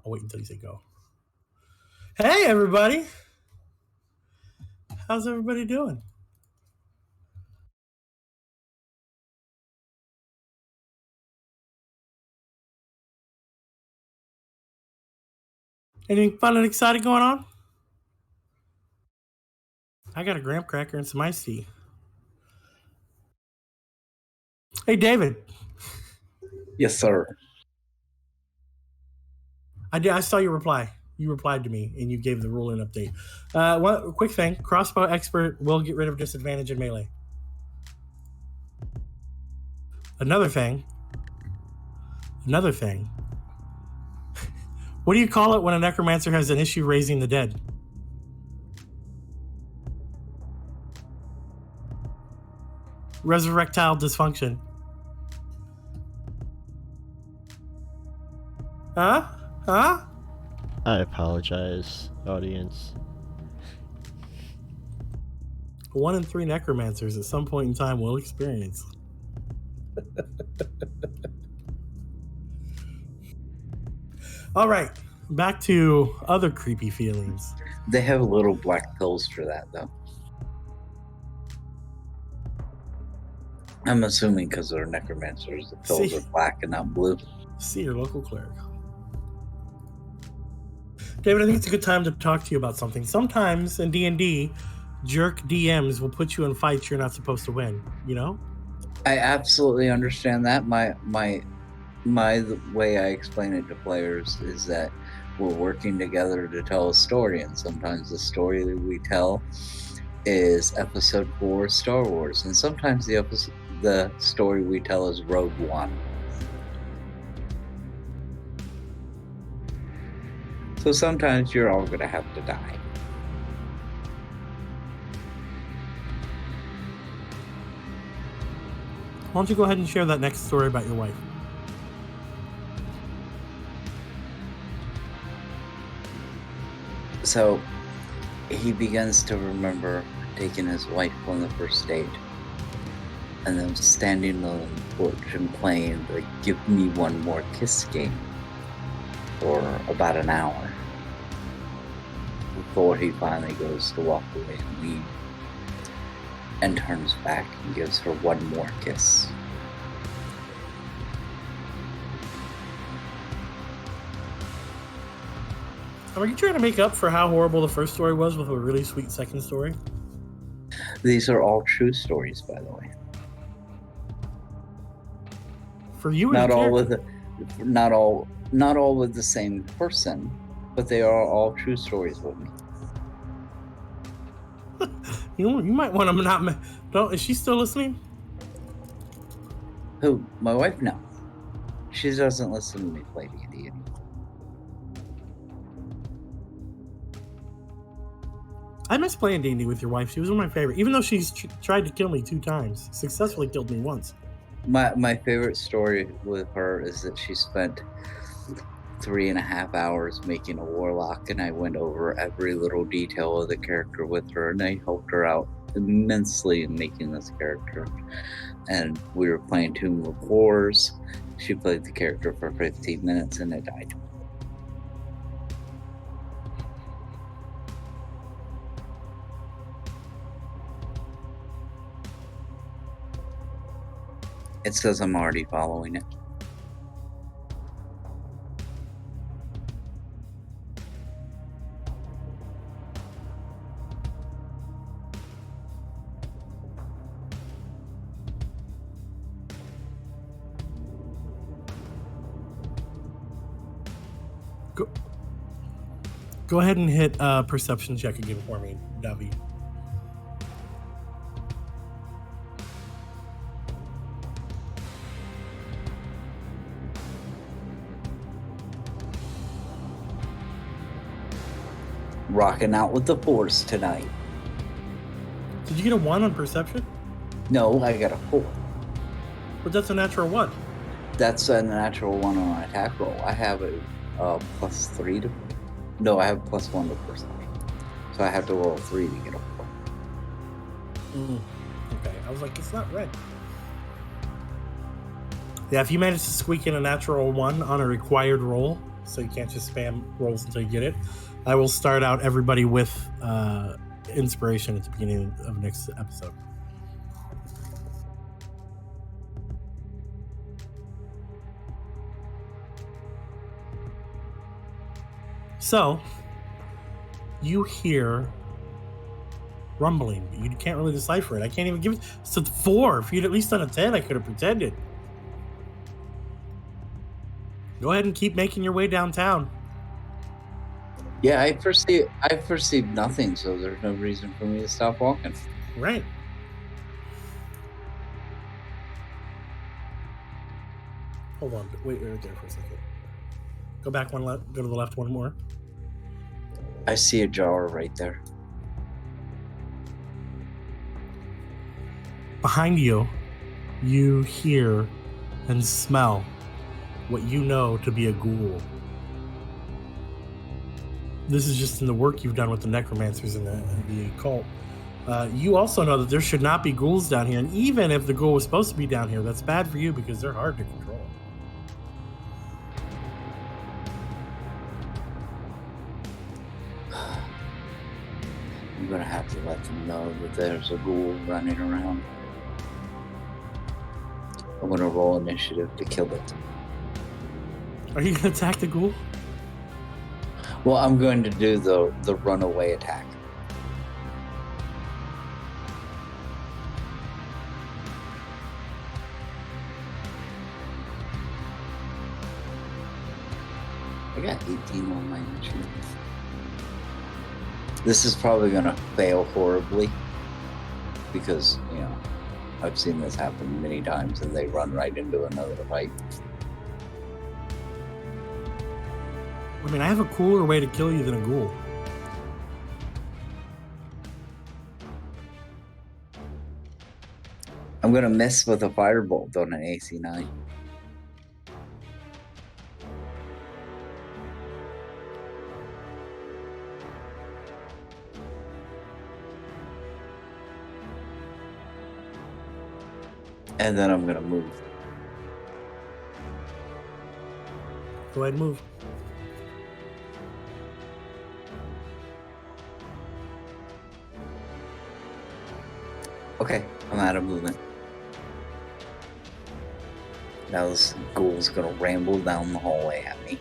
I'll wait until you say go. Hey, everybody. How's everybody doing? Anything fun and exciting going on? I got a graham cracker and some iced tea. Hey, David. Yes, sir. I saw your reply. You replied to me, and you gave the ruling update. One quick thing: crossbow expert will get rid of disadvantage in melee. Another thing. What do you call it when a necromancer has an issue raising the dead? Resurrectile dysfunction. Huh? I apologize, audience. 1 in 3 necromancers at some point in time will experience. All right, back to other creepy feelings. They have little black pills for that, though. I'm assuming because they're necromancers, the pills are black and not blue. See your local cleric. David, I think it's a good time to talk to you about something. Sometimes in D&D, jerk DMs will put you in fights you're not supposed to win, you know? I absolutely understand that. My way I explain it to players is that we're working together to tell a story, and sometimes the story that we tell is episode 4 of Star Wars, and sometimes the story we tell is Rogue One. So sometimes you're all gonna have to die. Why don't you go ahead and share that next story about your wife? So he begins to remember taking his wife on the first date and then standing on the porch and playing the Give Me One More Kiss game for about an hour before he finally goes to walk away and leave and turns back and gives her one more kiss. Are you trying to make up for how horrible the first story was with a really sweet second story? These are all true stories, by the way. For you, not all with the same person, but they are all true stories with me. You might want to not. Don't. Is she still listening? Who? My wife? No. She doesn't listen to me play D&D anymore. I miss playing D&D with your wife. She was one of my favorite, even though she's tried to kill me 2 times. Successfully killed me once. My favorite story with her is that she spent 3.5 hours making a warlock, and I went over every little detail of the character with her, and I helped her out immensely in making this character. And we were playing Tomb of Horrors. She played the character for 15 minutes and it died. It says I'm already following it. Go ahead and hit perception check again for me, Davi. Rocking out with the Force tonight. Did you get a 1 on perception? No, I got a 4. But that's a natural 1. That's a natural 1 on an attack roll. I have a +3 to... No, I have +1 to perception. So I have to roll a 3 to get a 4. Okay, I was like, it's not red. Yeah, if you manage to squeak in a natural 1 on a required roll, so you can't just spam rolls until you get it. I will start out everybody with inspiration at the beginning of next episode. So, you hear rumbling. You can't really decipher it. I can't even give it. It's a 4. If you'd at least done a 10, I could have pretended. Go ahead and keep making your way downtown. Yeah, I perceive nothing, so there's no reason for me to stop walking. Right. Hold on. Wait right there for a second. Go back one left. Go to the left one more. I see a jar right there. Behind you, you hear and smell what you know to be a ghoul. This is just in the work you've done with the necromancers and the occult. You also know that there should not be ghouls down here, and even if the ghoul was supposed to be down here, that's bad for you because they're hard to control. I'm gonna have to let them know that there's a ghoul running around. I'm gonna roll initiative to kill it. Are you gonna attack the ghoul? Well, I'm going to do the runaway attack. I got 18 on my initiative. This is probably gonna fail horribly because, you know, I've seen this happen many times and they run right into another fight. I mean, I have a cooler way to kill you than a ghoul. I'm gonna miss with a firebolt on an AC 9. And then I'm gonna move. Go ahead and move. Okay, I'm out of movement. Now this ghoul's gonna ramble down the hallway at me.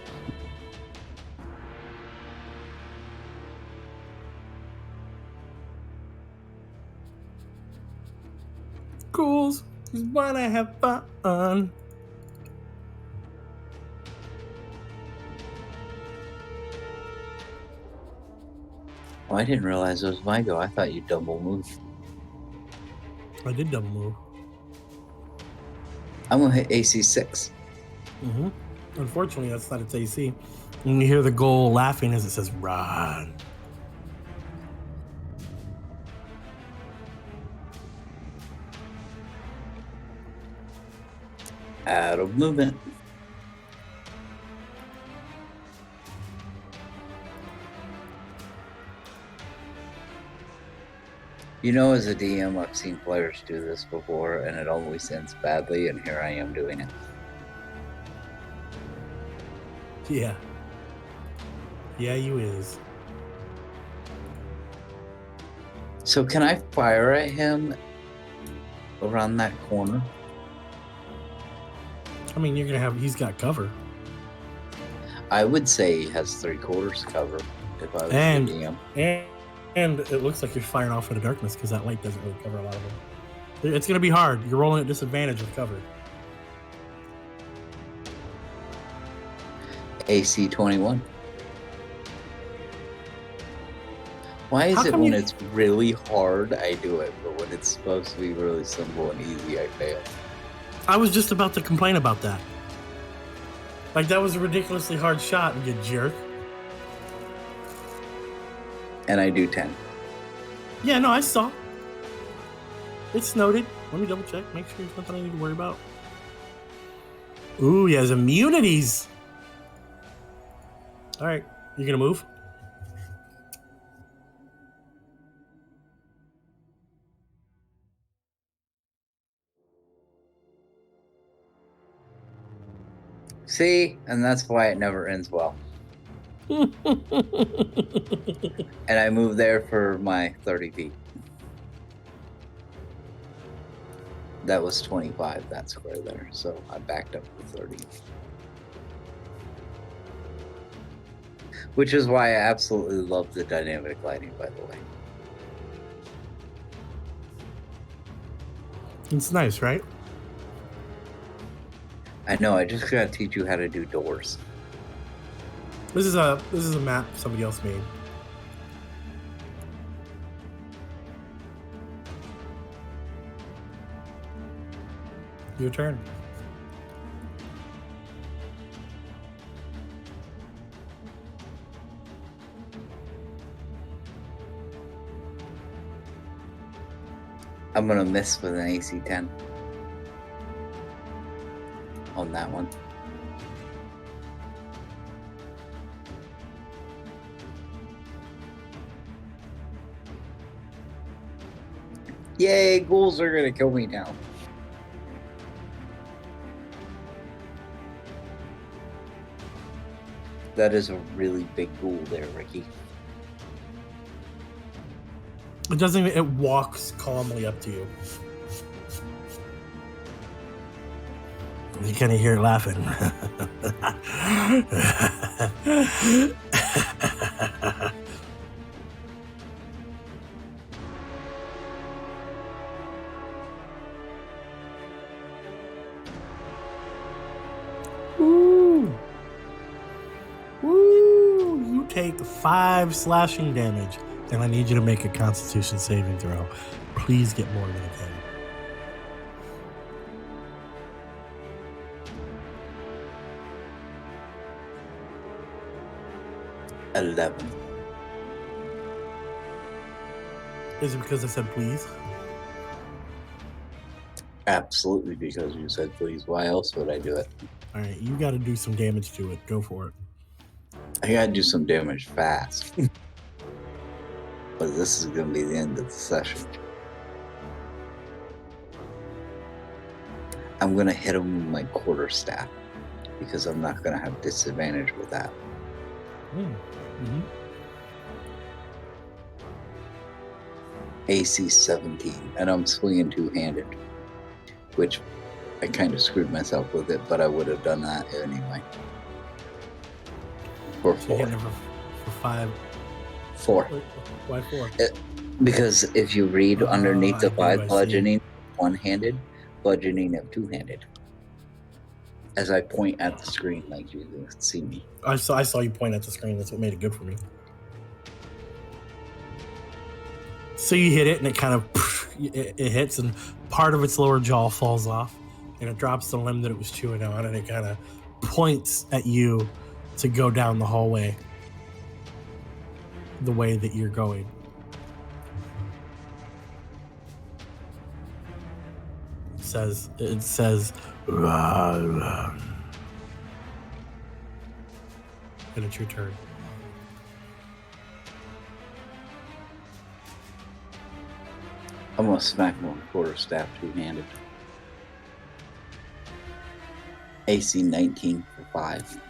Ghouls just wanna have fun. Oh, I didn't realize it was my go. I thought you double moved. I did double move. I'm gonna hit AC 6. Mm-hmm. Unfortunately, that's not its AC. And you hear the ghoul laughing as it says, "Run." Out of movement. You know, as a DM, I've seen players do this before, and it always ends badly, and here I am doing it. Yeah. Yeah, you is. So can I fire at him around that corner? I mean, he's got cover. I would say he has 3/4 cover if I was And, the DM. and it looks like you're firing off in the darkness because that light doesn't really cover a lot of them. It's going to be hard. You're rolling at disadvantage with cover. AC 21. Why is it when it's really hard, I do it, but when it's supposed to be really simple and easy, I fail? I was just about to complain about that. Like, that was a ridiculously hard shot, you jerk. And I do 10. Yeah, no, I saw. It's noted. Let me double check. Make sure there's nothing I need to worry about. Ooh, he has immunities. All right, you gonna move? See, and that's why it never ends well. And I moved there for my 30 feet. That was 25, that square there. So I backed up to 30. Which is why I absolutely love the dynamic lighting, by the way. It's nice, right? I know, I just gotta teach you how to do doors. This is a map somebody else made. Your turn. I'm gonna miss with an AC 10 on that one. Yay, ghouls are gonna kill me now. That is a really big ghoul there, Ricky. It doesn't even, it walks calmly up to you. You kind of hear it laughing. Woo! Woo! You take 5 slashing damage, and I need you to make a Constitution saving throw. Please get more than a 10. 11. Is it because I said please? Absolutely, because you said please. Why else would I do it? All right, you got to do some damage to it. Go for it. I gotta do some damage fast. But this is gonna be the end of the session. I'm gonna hit him with my quarterstaff because I'm not gonna have disadvantage with that. Mm-hmm. AC 17, and I'm swinging two-handed, which I kind of screwed myself with it, but I would have done that anyway. For So you 4. hit him for 5. 4. Why 4? Because if you read underneath the I 5, see. bludgeoning one-handed, bludgeoning of two-handed. As I point at the screen like you can see me. I saw you point at the screen. That's what made it good for me. So you hit it, and it kind of it hits, and part of its lower jaw falls off, and it drops the limb that it was chewing on, and it kind of points at you to go down the hallway the way that you're going. It says, and it's your turn. I'm gonna smack him with a quarterstaff two-handed. AC 19 for 5.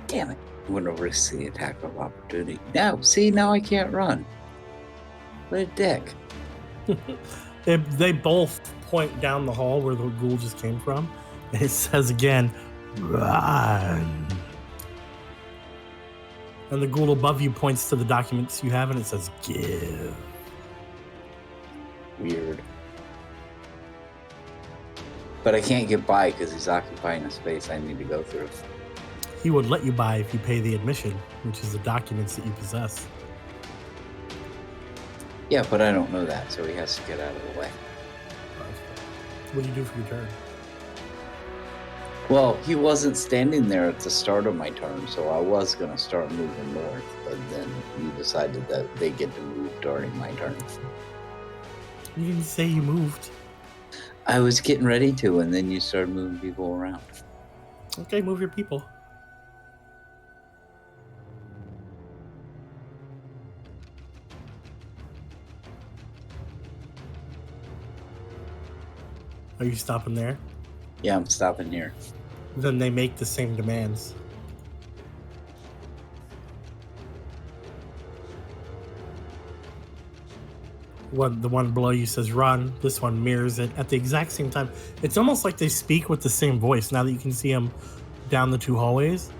Damn it. I'm gonna risk the attack of opportunity. Now, see, now I can't run. What a dick. They both point down the hall where the ghoul just came from, and it says again, run. And the ghoul above you points to the documents you have, and it says, give. Weird. But I can't get by because he's occupying a space I need to go through. He would let you buy if you pay the admission, which is the documents that you possess. Yeah, but I don't know that, so he has to get out of the way. What do you do for your turn? Well, he wasn't standing there at the start of my turn, so I was going to start moving north, but then you decided that they get to move during my turn. You didn't say you moved. I was getting ready to, and then you started moving people around. Okay, move your people. Are you stopping there? Yeah, I'm stopping here. Then they make the same demands. The one below you says run. This one mirrors it at the exact same time. It's almost like they speak with the same voice. Now that you can see them down the two hallways,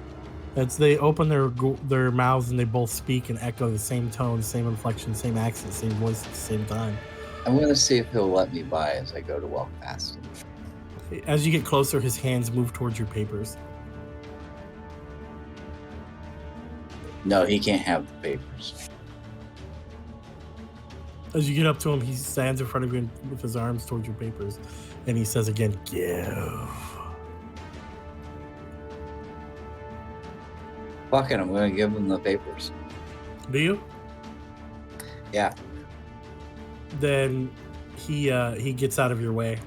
they open their mouths and they both speak and echo the same tone, same inflection, same accent, same voice at the same time. I'm going to see if he'll let me by as I go to walk past him. As you get closer, his hands move towards your papers. No, he can't have the papers. As you get up to him, he stands in front of you with his arms towards your papers, and he says again, "Give." Fuck it, I'm going to give him the papers. Do you? Yeah. Then he gets out of your way.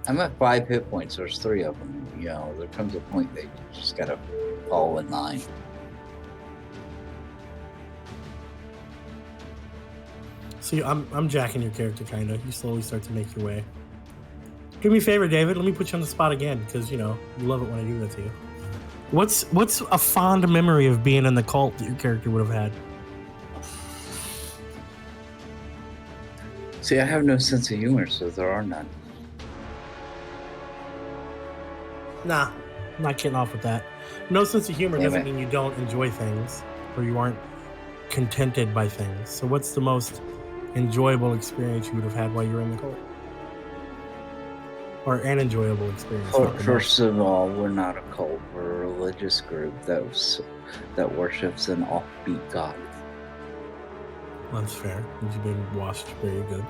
I'm at 5 hit points. There's 3 of them. You know, there comes a point they just gotta fall in line. So I'm jacking your character, kind of. You slowly start to make your way. Do me a favor, David. Let me put you on the spot again, because you love it when I do that to you. What's a fond memory of being in the cult that your character would have had? See, I have no sense of humor, so there are none. Nah, I'm not getting off with that. No sense of humor doesn't mean you don't enjoy things or you aren't contented by things. So what's the most enjoyable experience you would have had while you were in the cult? Or an enjoyable experience? First of all, we're not a cult. We're a religious group that worships an offbeat god. That's fair. You've been washed very good.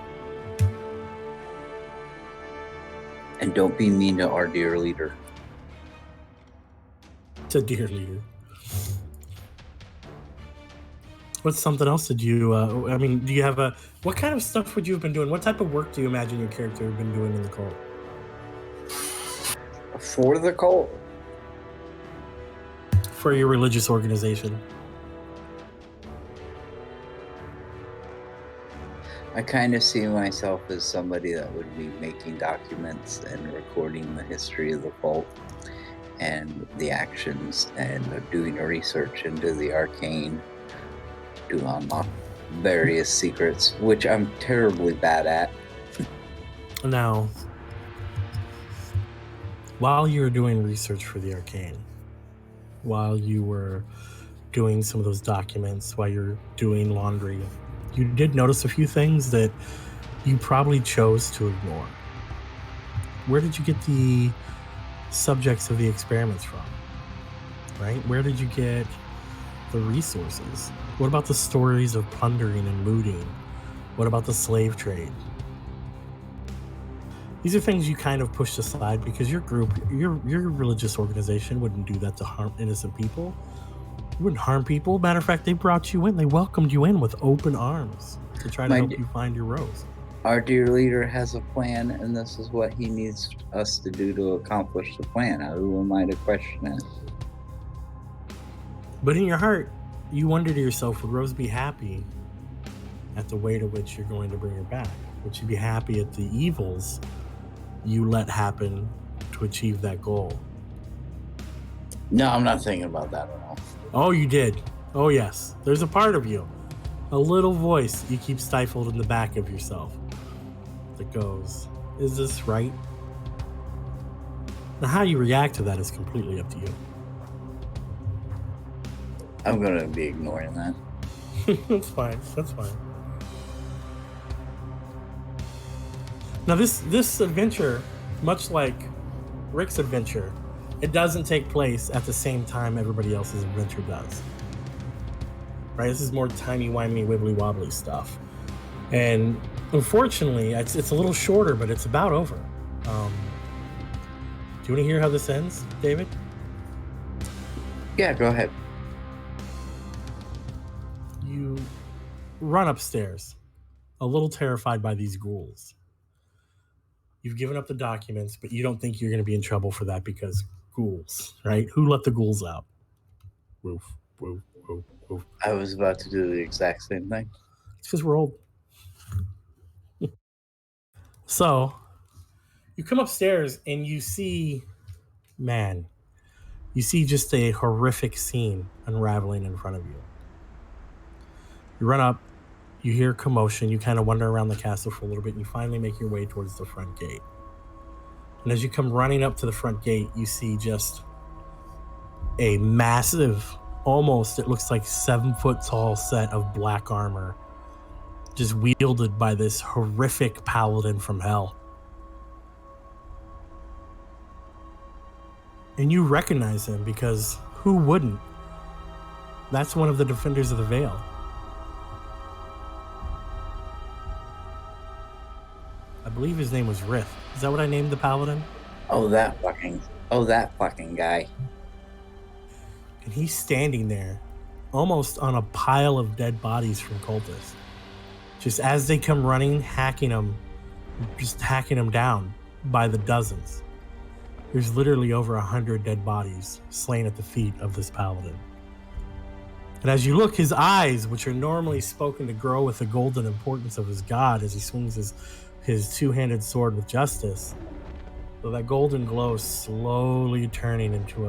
And don't be mean to our dear leader. To dear leader. What's something else that you, do you have what kind of stuff would you have been doing? What type of work do you imagine your character would have been doing in the cult? For the cult? For your religious organization. I kind of see myself as somebody that would be making documents and recording the history of the cult and the actions and doing research into the arcane to unlock various secrets, which I'm terribly bad at. Now, while you were doing research for the arcane, while you were doing some of those documents, while you're doing laundry, you did notice a few things that you probably chose to ignore. Where did you get the subjects of the experiments from? Right? Where did you get the resources? What about the stories of plundering and looting? What about the slave trade? These are things you kind of pushed aside because your group, your religious organization wouldn't do that to harm innocent people. You wouldn't harm people. Matter of fact, they brought you in. They welcomed you in with open arms to try to help you find your rose. Our dear leader has a plan, and this is what he needs us to do to accomplish the plan. Who am I to question it? But in your heart, you wonder to yourself, would Rose be happy at the way to which you're going to bring her back? Would she be happy at the evils you let happen to achieve that goal? No, I'm not thinking about that at all. Oh, you did. Oh, yes. There's a part of you, a little voice you keep stifled in the back of yourself that goes, is this right? Now, how you react to that is completely up to you. I'm going to be ignoring that. That's fine. That's fine. Now, this adventure, much like Rick's adventure, it doesn't take place at the same time everybody else's adventure does. Right? This is more timey-wimey, wibbly-wobbly stuff. And unfortunately, it's a little shorter, but it's about over. Do you want to hear how this ends, David? Yeah, go ahead. You run upstairs, a little terrified by these ghouls. You've given up the documents, but you don't think you're going to be in trouble for that because ghouls, right? Who let the ghouls out? Woof, woof, woof, woof. I was about to do the exact same thing. It's because we're old. So, You come upstairs and you see, man, you see just a horrific scene unraveling in front of you. You run up, you hear commotion, you kind of wander around the castle for a little bit, and you finally make your way towards the front gate. And as you come running up to the front gate, you see just a massive, almost, it looks like 7-foot tall set of black armor, just wielded by this horrific paladin from hell. And you recognize him because who wouldn't? That's one of the defenders of the Vale. I believe his name was Rith. Is that what I named the paladin? Oh, that fucking guy. And he's standing there, almost on a pile of dead bodies from cultists. Just as they come running, hacking him down by the dozens. There's literally over 100 dead bodies slain at the feet of this paladin. And as you look, his eyes, which are normally spoken to grow with the golden importance of his god as he swings his two-handed sword with justice, so that golden glow is slowly turning into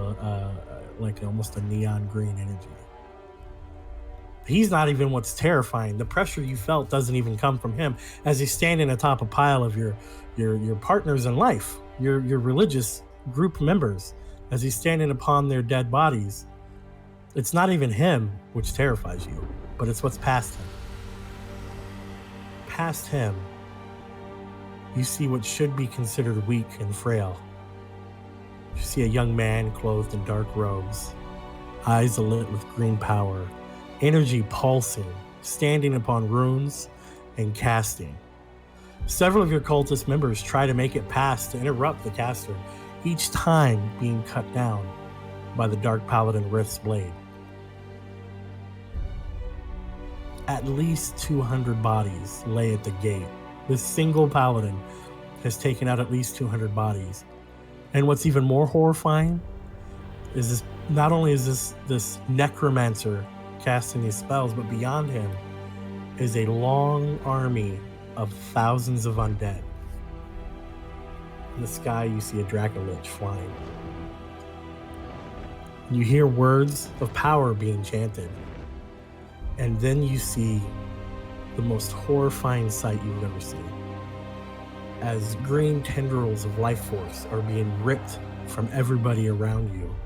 like almost a neon green energy. He's not even what's terrifying. The pressure you felt doesn't even come from him as he's standing atop a pile of your partners in life, your religious group members, as he's standing upon their dead bodies. It's not even him which terrifies you, but it's what's past him. Past him, you see what should be considered weak and frail. You see a young man clothed in dark robes, eyes alit with green power, energy pulsing, standing upon runes and casting. Several of your cultist members try to make it past to interrupt the caster, each time being cut down by the Dark Paladin Rith's blade. At least 200 bodies lay at the gate. This single paladin has taken out at least 200 bodies. And what's even more horrifying is this: not only is this necromancer casting these spells, but beyond him is a long army of thousands of undead. In the sky, you see a Dracolich flying. You hear words of power being chanted. And then you see the most horrifying sight you've ever seen, as green tendrils of life force are being ripped from everybody around you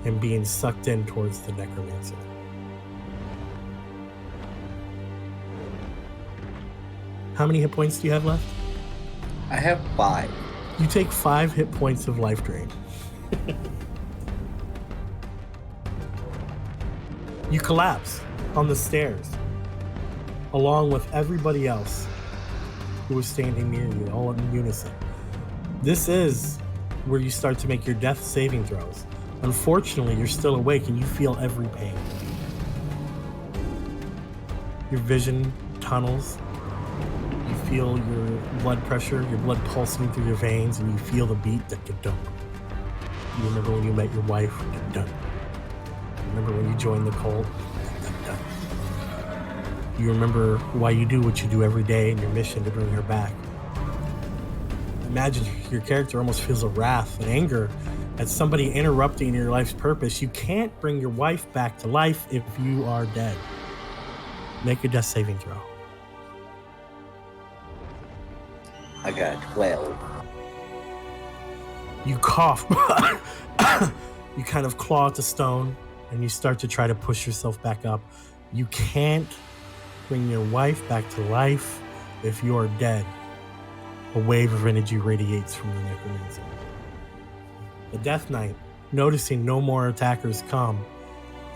and being sucked in towards the necromancer. How many hit points do you have left? I have 5. You take 5 hit points of life drain. You collapse on the stairs, along with everybody else who was standing near you, all in unison. This is where you start to make your death saving throws. Unfortunately, you're still awake and you feel every pain. Your vision tunnels. You feel your blood pressure, your blood pulsing through your veins, and you feel the beat. You remember when you met your wife. You remember when you joined the cult. You remember why you do what you do every day and your mission to bring her back. Imagine your character almost feels a wrath and anger at somebody interrupting your life's purpose. You can't bring your wife back to life if you are dead. Make a death saving throw. I got 12. You cough. You kind of claw at the stone and you start to try to push yourself back up. You can't bring your wife back to life if you are dead. A wave of energy radiates from the necromancer. The Death Knight, noticing no more attackers come,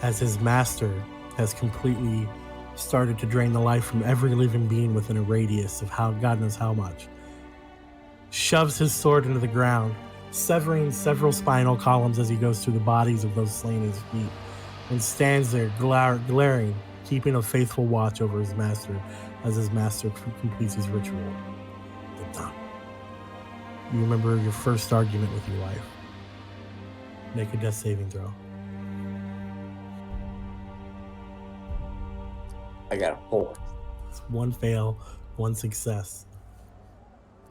as his master has completely started to drain the life from every living being within a radius of God knows how much, shoves his sword into the ground, severing several spinal columns as he goes through the bodies of those slain at his feet, and stands there glaring, keeping a faithful watch over his master as his master completes his ritual. You remember your first argument with your wife. Make a death saving throw. I got a 4. It's 1 fail, 1 success.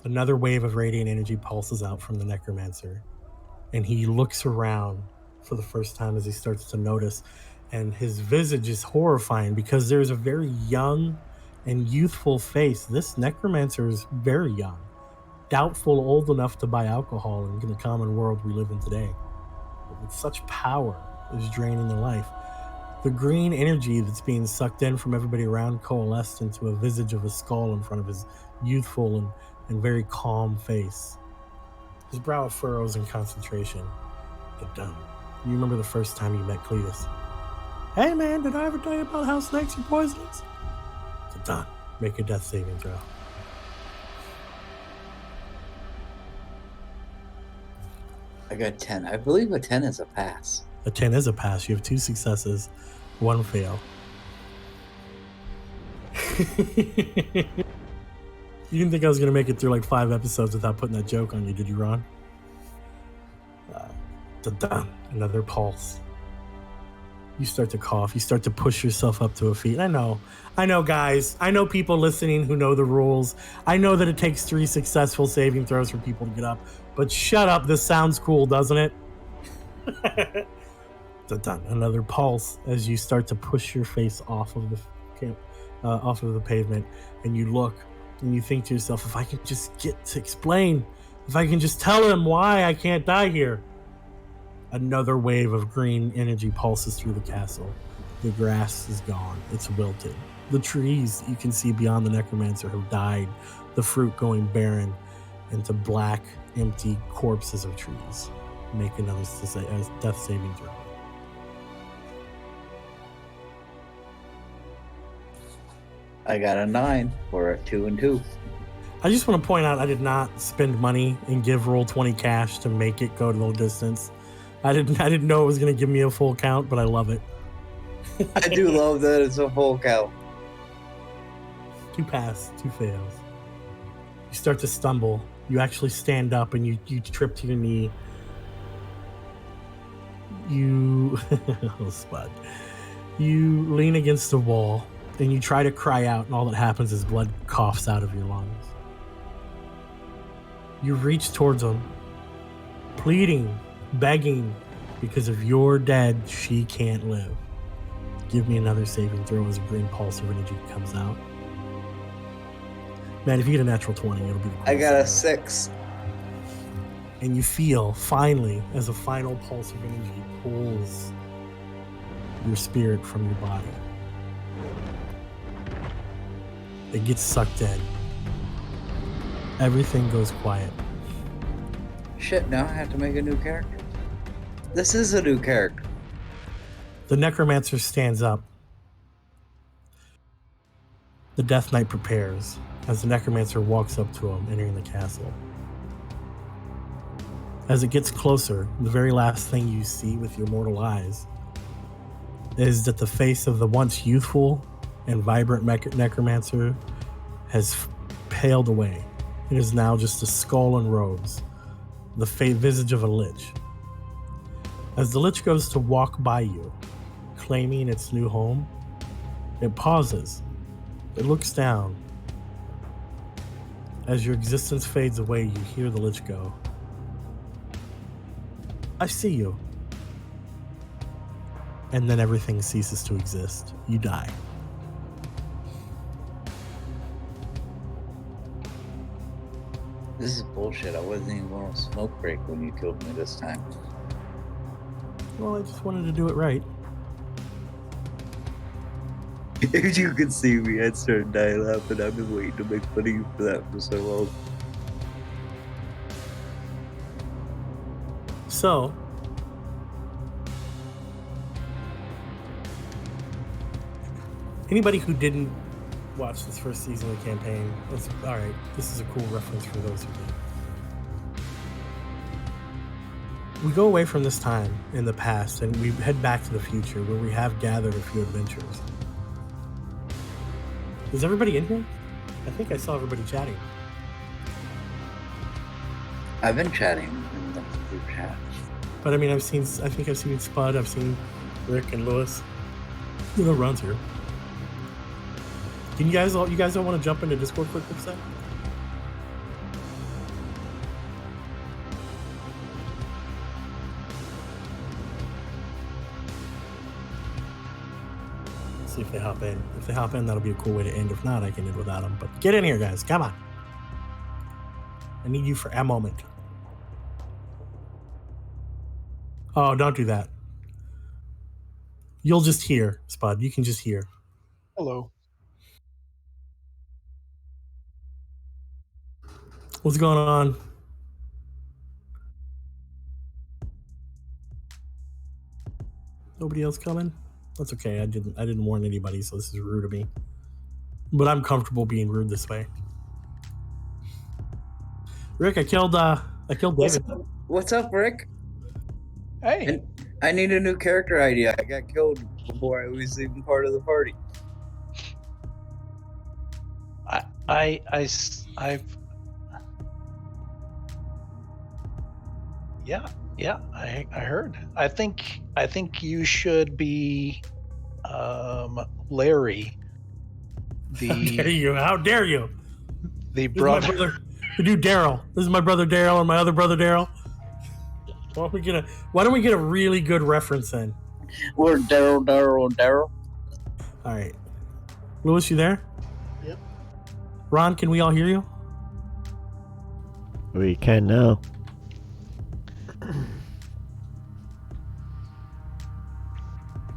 Another wave of radiant energy pulses out from the necromancer, and he looks around for the first time as he starts to notice, and his visage is horrifying because there's a very young and youthful face. This necromancer is very young, doubtful old enough to buy alcohol in the common world we live in today, but with such power is draining their life. The green energy that's being sucked in from everybody around coalesced into a visage of a skull in front of his youthful and very calm face. His brow furrows in concentration. Dun. You remember the first time you met Cletus? Hey man, did I ever tell you about how snakes are poisonous? Dun. Make a death saving throw. I got 10. I believe a 10 is a pass. A 10 is a pass. You have 2 successes, 1 fail. You didn't think I was going to make it through like 5 episodes without putting that joke on you, did you, Ron? Another pulse. You start to cough. You start to push yourself up to a feet. I know, guys. I know people listening who know the rules. I know that it takes 3 successful saving throws for people to get up. But shut up. This sounds cool, doesn't it? Another pulse as you start to push your face off of the pavement, and you look and you think to yourself, if I can just get to explain, if I can just tell him why I can't die here. Another wave of green energy pulses through the castle. The grass is gone. It's wilted. The trees you can see beyond the necromancer have died, the fruit going barren into black, empty corpses of trees. Make another death saving throw. I got a 9 for a 2 and 2. I just want to point out I did not spend money and give Roll20 cash to make it go to the distance. I didn't know it was going to give me a full count, but I love it. I do love that it's a full count. 2 pass, 2 fails. You start to stumble. You actually stand up and you trip to your knee. Oh, Spud. You lean against the wall and you try to cry out, and all that happens is blood coughs out of your lungs. You reach towards him, pleading, begging, because if you're dead, she can't live. Give me another saving throw as a green pulse of energy comes out. Man, if you get a natural 20, it'll be the I got a 6. And you feel, finally, as a final pulse of energy pulls your spirit from your body. It gets sucked in. Everything goes quiet. Shit, now I have to make a new character. This is a new character. The necromancer stands up. The Death Knight prepares as the necromancer walks up to him, entering the castle. As it gets closer, the very last thing you see with your mortal eyes is that the face of the once youthful and vibrant necromancer has paled away. It is now just a skull and robes, the visage of a lich. As the lich goes to walk by you, claiming its new home, it pauses. It looks down. As your existence fades away, you hear the lich go, I see you. And then everything ceases to exist. You die. This is bullshit. I wasn't even going to smoke break when you killed me this time. Well, I just wanted to do it right. If you could see me, I'd start dying laughing. I've been waiting to make fun of you for that for so long. So, anybody who didn't watch this first season of the campaign, it's all right. This is a cool reference for those who did. We go away from this time in the past and we head back to the future where we have gathered a few adventures. Is everybody in here? I think I saw everybody chatting. I've been chatting in the group chat. But I mean, I think I've seen Spud, I've seen Rick and Lewis. You know, Ron's here. Can you guys all want to jump into Discord quick sec? See if they hop in. If they hop in, that'll be a cool way to end. If not, I can end without them. But get in here, guys. Come on. I need you for a moment. Oh, don't do that. You'll just hear, Spud. You can just hear. Hello. What's going on? Nobody else coming? That's okay. I didn't warn anybody, so this is rude of me. But I'm comfortable being rude this way. Rick, I killed David. What's up, Rick? Hey. And I need a new character idea. I got killed before I was even part of the party. I heard. I think you should be Larry. How dare you? The This brother. is my brother. The dude Daryl. This is my brother Daryl and my other brother Daryl. Why don't we get a really good reference in? We're Daryl. All right. Louis, you there? Yep. Ron, can we all hear you? We can now.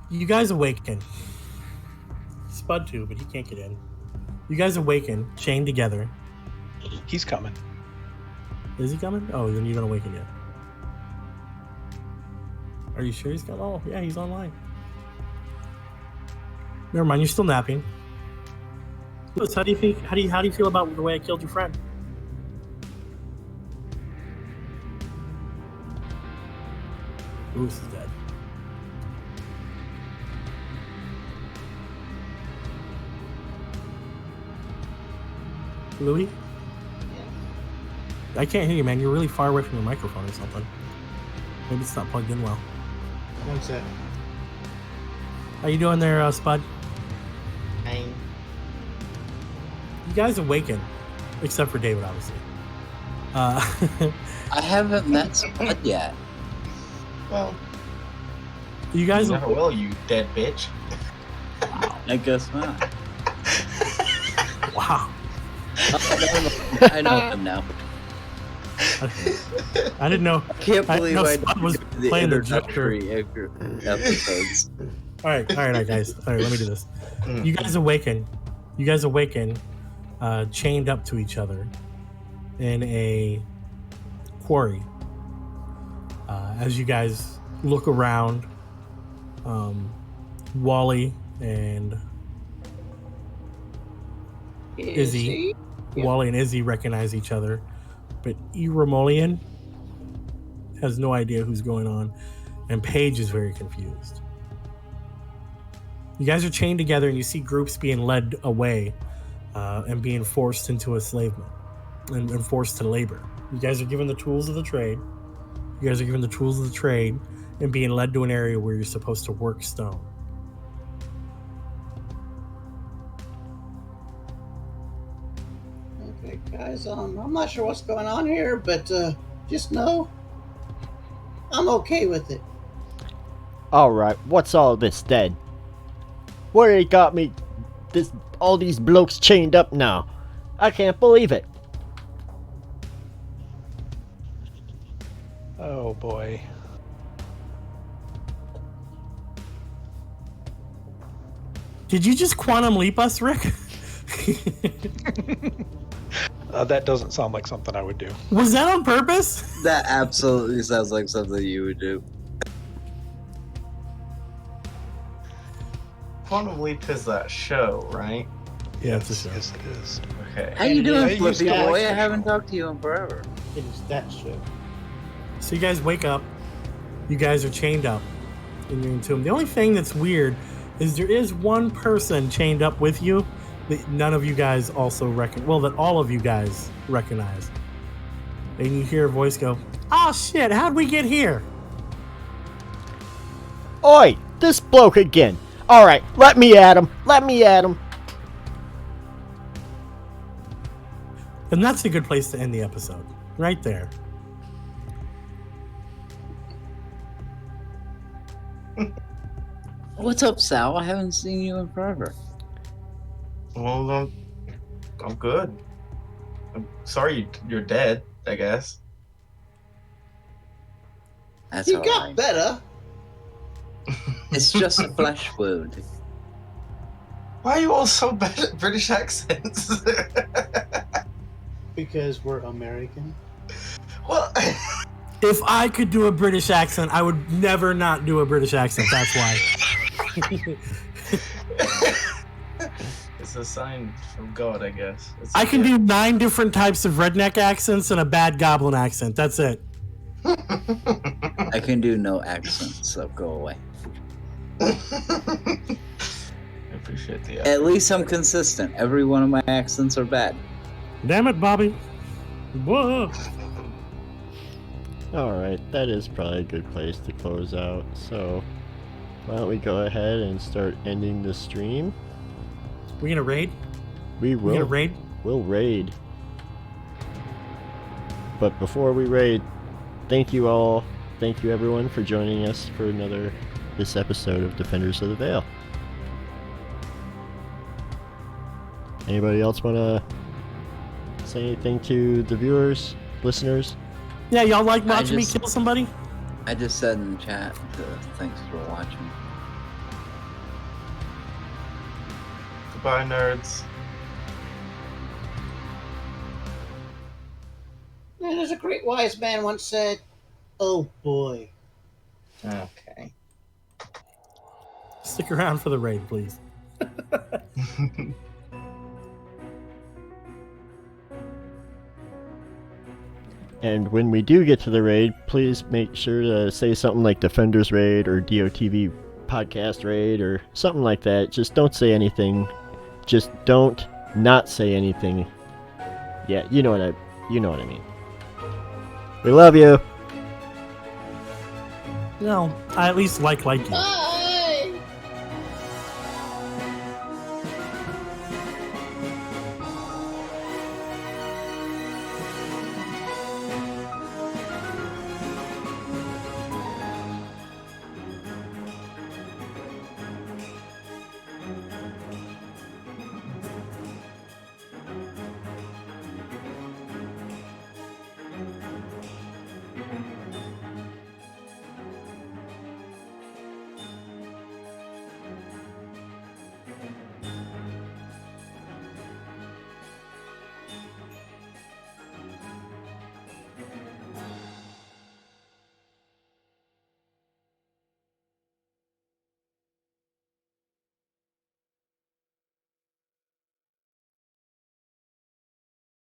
You guys awaken. Spud too, but he can't get in. You guys awaken, chained together. He's coming. Is he coming? Oh, then you don't awaken yet. Are you sure he's coming? Oh, yeah, he's online. Never mind, you're still napping. Louis, how do you feel about the way I killed your friend? Louis is dead. Louis? I can't hear you, man. You're really far away from your microphone or something. Maybe it's not plugged in well. One sec. How you doing there, Spud? Fine. You guys awaken, except for David, obviously. I haven't met Spud yet. Well, You guys, never will, you dead bitch. I guess not. wow. I know him now. I didn't know. I can't I believe know I Spud was did the playing the Joker. introductory episodes. All right, guys. All right, let me do this. You guys awaken. Chained up to each other in a quarry. As you guys look around, Wally and Izzy. Wally and Izzy recognize each other, but Eremolian has no idea who's going on, and Paige is very confused. You guys are chained together, and you see groups being led away and being forced into enslavement and forced to labor. You guys are given the tools of the trade. And being led to an area where you're supposed to work stone. Okay, guys, I'm not sure what's going on here, but just know I'm okay with it. Alright, what's all this then? Where they got me all these blokes chained up now? I can't believe it. Oh boy. Did you just quantum leap us, Rick? That doesn't sound like something I would do. Was that on purpose? That absolutely sounds like something you would do. Quantum Leap is that show, right? Yeah, it's a show. Yes, it is. Okay. How you doing, Yeah, Flippy you boy? I guys- haven't talked to you in forever. It is that show. So you guys wake up. You guys are chained up in your tomb. The only thing that's weird is there is one person chained up with you that none of you guys also that all of you guys recognize. And you hear a voice go, "Oh shit, how'd we get here?" Oi, this bloke again. Alright, let me at him. And that's a good place to end the episode. Right there. What's up, Sal? I haven't seen you in forever. Well, I'm good. I'm sorry you're dead, I guess. That's He all got right. better. It's just a flesh wound. Why are you all so bad at British accents? Because we're American. Well, If I could do a British accent, I would never not do a British accent. That's why. it's a sign from God, I guess. It's I can okay. do 9 different types of redneck accents and a bad goblin accent. That's it. I can do no accents, so go away. I appreciate the effort. At least I'm consistent. Every one of my accents are bad. Damn it, Bobby. Whoa. Alright, that is probably a good place to close out. So, why don't we go ahead and start ending the stream? We gonna raid? We We gonna will. raid? We'll raid. But before we raid, thank you all. Thank you everyone for joining us for this episode of Defenders of the Veil. Anybody else want to say anything to the viewers, listeners? Yeah, y'all like watching me just- kill somebody? I just said in the chat, thanks for watching. Goodbye, nerds. And as a great wise man once said, "Oh boy." Okay. Stick around for the raid, please. And when we do get to the raid, please make sure to say something like Defenders Raid or DOTV Podcast Raid or something like that. Just don't say anything. Just don't not say anything. Yeah, you know what I mean. We love you. No, I at least like you.